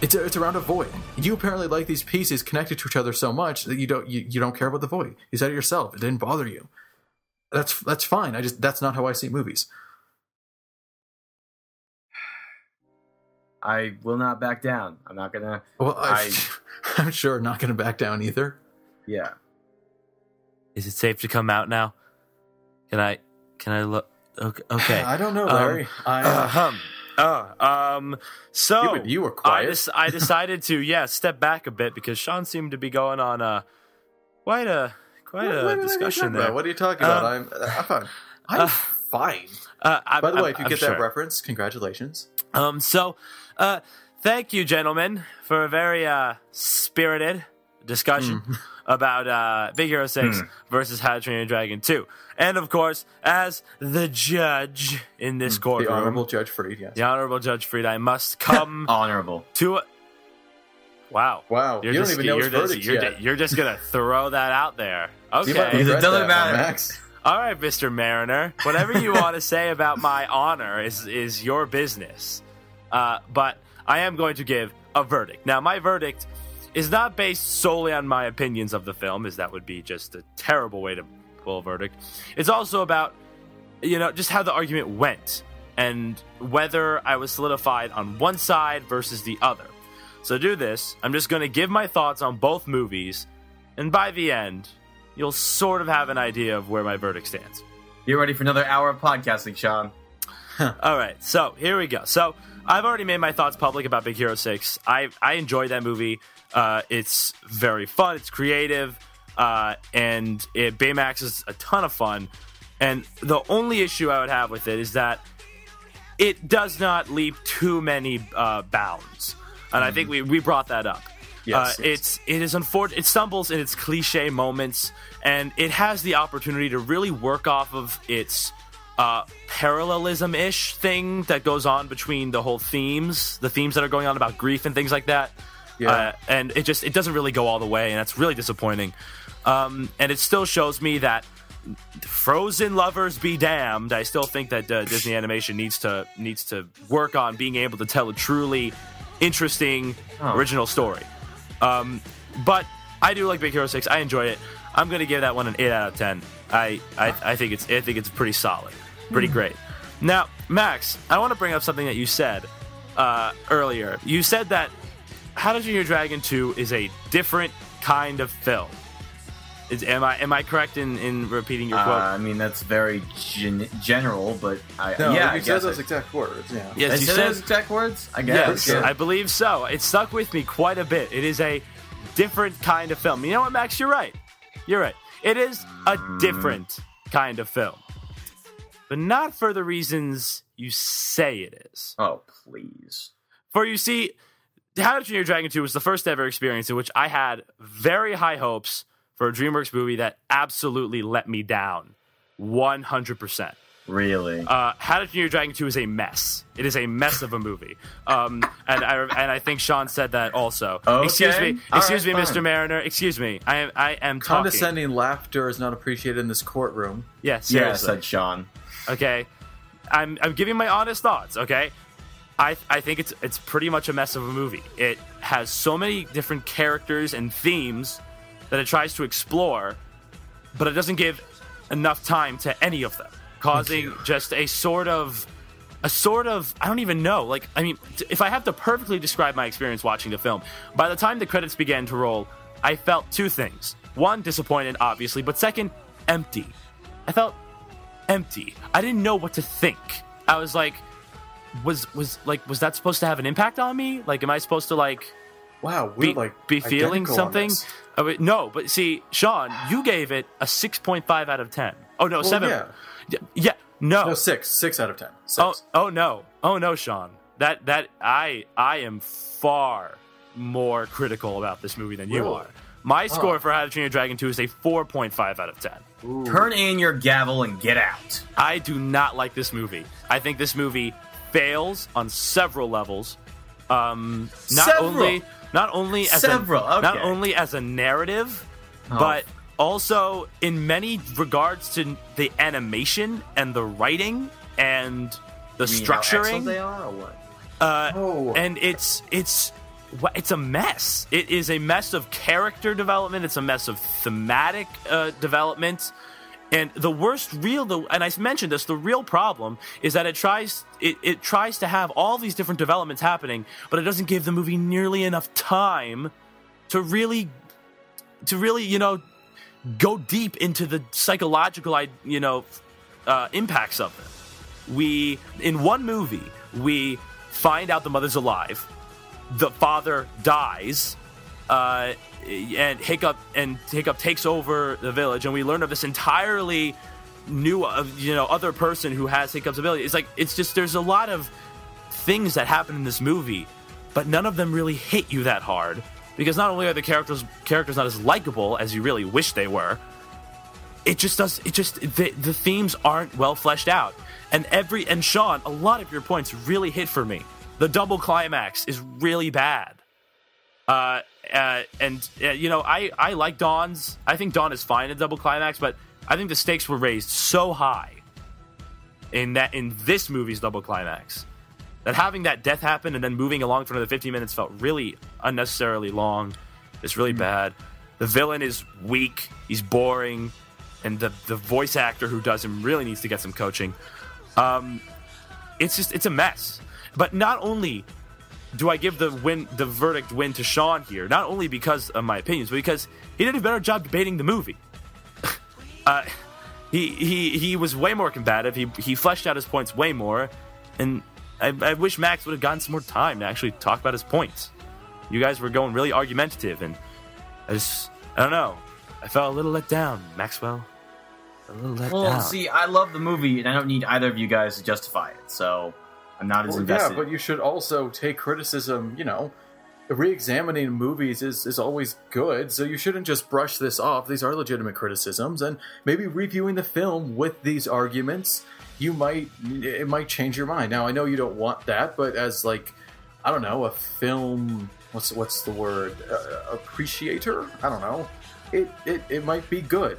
It's around a void. You apparently like these pieces connected to each other so much that you don't care about the void. You said it yourself. It didn't bother you. That's fine. That's not how I see movies. I will not back down. I'm not gonna. Well, I'm sure not gonna back down either. Yeah. Is it safe to come out now? Can I look? Okay. I don't know, Larry. So you were quiet. I decided to step back a bit because Sean seemed to be going on quite a discussion there. What are you talking about? I'm fine. By the way, if you get that reference, congratulations. Thank you, gentlemen, for a very spirited discussion about Big Hero 6 versus How to Train Your Dragon 2. And, of course, as the judge in this courtroom... The Honorable Judge Freed, yes. The Honorable Judge Freed, I must come... Honorable. ...to a... Wow. You don't even know his verdict yet. You're just going to throw that out there. Okay. It doesn't matter. Max. All right, Mr. Mariner. Whatever you want to say about my honor is your business. But I am going to give a verdict. Now, my verdict is not based solely on my opinions of the film, as that would be just a terrible way to pull a verdict. It's also about, just how the argument went. and whether I was solidified on one side versus the other. So to do this, I'm just going to give my thoughts on both movies, and by the end, you'll sort of have an idea of where my verdict stands. You're ready for another hour of podcasting, Sean. All right, so here we go. So I've already made my thoughts public about Big Hero 6. I enjoyed that movie. It's very fun. It's creative. And Baymax is a ton of fun. And the only issue I would have with it is that it does not leap too many bounds. And I think we brought that up. Yes, It is unfortunate. It stumbles in its cliche moments, and it has the opportunity to really work off of its parallelism-ish thing that goes on between the themes that are going on about grief and things like that. Yeah. And it doesn't really go all the way, and that's really disappointing. And it still shows me that Frozen lovers be damned. I still think that Disney Animation needs to work on being able to tell a truly interesting original story. But I do like Big Hero 6. I enjoy it. I'm going to give that one an 8 out of 10. I think it's pretty solid, pretty great. Now, Max, I want to bring up something that you said earlier. You said that How to Train Your Dragon 2 is a different kind of film. Am I correct in repeating your quote? I mean, that's very general, but you said those exact words. Yeah. Yes, you said those exact words. I guess. Yes, I believe so. It stuck with me quite a bit. It is a different kind of film. You know what, Max? You're right. You're right. It is a different kind of film, but not for the reasons you say it is. Oh, please. For you see, How to Train Your Dragon 2 was the first ever experience in which I had very high hopes for a DreamWorks movie that absolutely let me down 100%. Really? How to Train Your Dragon 2 is a mess. It is a mess of a movie. And I think Sean said that also. Okay. Excuse me, All Mr. right, Mariner. Excuse me. I am talking. Condescending laughter is not appreciated in this courtroom. Yeah, Yeah, seriously. said Sean. Okay, I'm giving my honest thoughts. Okay, I think it's pretty much a mess of a movie. It has so many different characters and themes that it tries to explore, but it doesn't give enough time to any of them, causing just a sort of I don't even know. Like, I mean, if I have to perfectly describe my experience watching the film, by the time the credits began to roll, I felt two things. One, disappointed, obviously, but second, empty. I felt empty. I didn't know what to think. I was like, was that supposed to have an impact on me? Like, am I supposed to Wow, we're be feeling something? No, but see, Sean, you gave it a 6.5 out of 10. Oh no, 7. Yeah, no. No, 6 out of 10. 6. Oh no, Sean. That I am far more critical about this movie than you are. My score for How to Train Your Dragon 2 is a 4.5 out of 10. Ooh. Turn in your gavel and get out. I do not like this movie. I think this movie fails on several levels. Not only as a narrative, but also in many regards to the animation and the writing and the structuring. How they are, or what? And it's a mess. It is a mess of character development. It's a mess of thematic development. And the worst and I mentioned this, the real problem is that it tries to have all these different developments happening, but it doesn't give the movie nearly enough time to really, go deep into the psychological, impacts of it. In one movie, we find out the mother's alive, the father dies, and Hiccup takes over the village, and we learn of this entirely new, other person who has Hiccup's ability. It's just there's a lot of things that happen in this movie, but none of them really hit you that hard, because not only are the characters not as likable as you really wish they were, the themes aren't well fleshed out, and Sean, a lot of your points really hit for me. The double climax is really bad. I like Dawn's. I think Dawn is fine in double climax, but I think the stakes were raised so high in this movie's double climax that having that death happen and then moving along for another 15 minutes felt really unnecessarily long. It's really bad. The villain is weak. He's boring, and the voice actor who does him really needs to get some coaching. it's a mess. But not only do I give the verdict win to Sean here, not only because of my opinions, but because he did a better job debating the movie. He was way more combative. He fleshed out his points way more, and I wish Max would have gotten some more time to actually talk about his points. You guys were going really argumentative, and I don't know. I felt a little let down, Maxwell. A little let down. Well, see, I love the movie, and I don't need either of you guys to justify it, so I'm not as invested. Yeah, but you should also take criticism, re-examining movies is always good, so you shouldn't just brush this off. These are legitimate criticisms, and maybe reviewing the film with these arguments, it might change your mind. Now, I know you don't want that, but as, like, I don't know, a film, what's the word? Appreciator? I don't know. It might be good.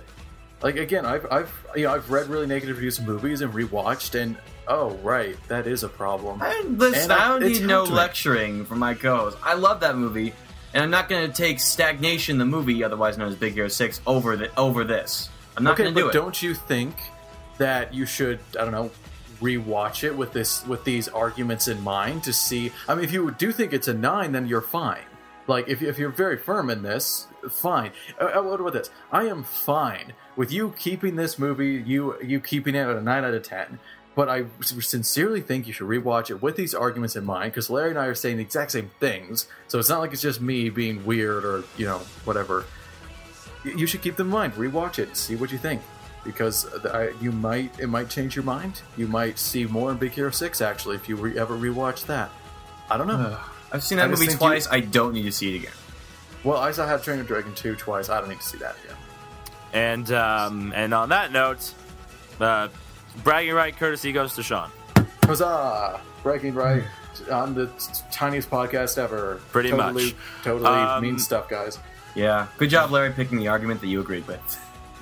Like, again, I've read really negative reviews of movies and rewatched, and oh, right, that is a problem. Listen, I don't need no lecturing from my co-host. I love that movie, and I'm not going to take Stagnation, the movie, otherwise known as Big Hero 6, over this. I'm not going to do it. Don't you think that you should, I don't know, rewatch it with these arguments in mind to see? I mean, if you do think it's a 9, then you're fine. Like, if you're very firm in this, fine. What about this? I am fine with you keeping this movie, you keeping it at a 9 out of 10. But I sincerely think you should rewatch it with these arguments in mind, because Larry and I are saying the exact same things, so it's not like it's just me being weird or, whatever. You should keep them in mind. Rewatch it. See what you think. Because it might change your mind. You might see more in Big Hero 6, actually, if you ever rewatch that. I don't know. I've seen that movie twice. I don't need to see it again. Well, I saw How to Train Your Dragon 2 twice. I don't need to see that again. And on that note, bragging right courtesy goes to Sean. Huzzah! Bragging right on the tiniest podcast ever. Pretty much. Totally mean stuff, guys. Yeah. Good job, Larry, picking the argument that you agreed with.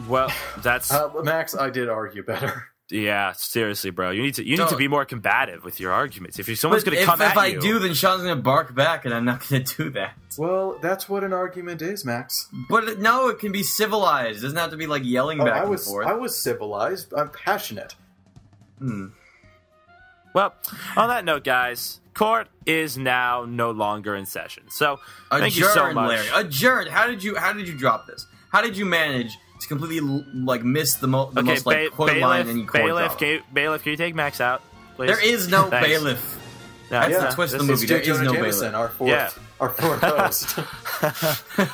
Well, that's... Max, I did argue better. Yeah, seriously, bro. You need to be more combative with your arguments. If someone's going to come at you... If I do, then Sean's going to bark back, and I'm not going to do that. Well, that's what an argument is, Max. But no, it can be civilized. It doesn't have to be, like, yelling back and forth. I was civilized. I'm passionate. Well, on that note, guys, court is now no longer in session. So, thank you so much. Larry. Adjourned. How did you drop this? How did you manage to completely miss the most quote line in court? Bailiff, can you take Max out, please? There is no bailiff. No, that's the twist of the movie. There is no bailiff. Our fourth host.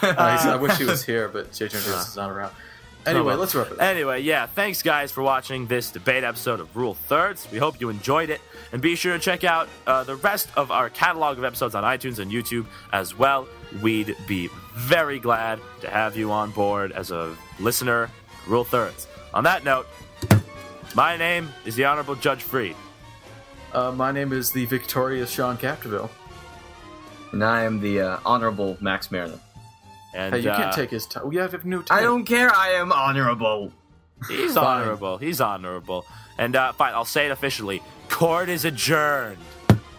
I wish he was here, but J. Jonah Jameson is not around. Anyway, let's wrap it up. Anyway, yeah, thanks, guys, for watching this debate episode of Rule Thirds. We hope you enjoyed it. And be sure to check out the rest of our catalog of episodes on iTunes and YouTube as well. We'd be very glad to have you on board as a listener. Rule Thirds. On that note, my name is the Honorable Judge Freed. My name is the victorious Sean Capdeville. And I am the Honorable Max Mariner. And hey, you can't take his time. We have a new time. I don't care. I am honorable. He's honorable. He's honorable. And fine, I'll say it officially. Court is adjourned.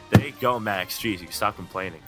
There you go, Max. Jeez, you can stop complaining.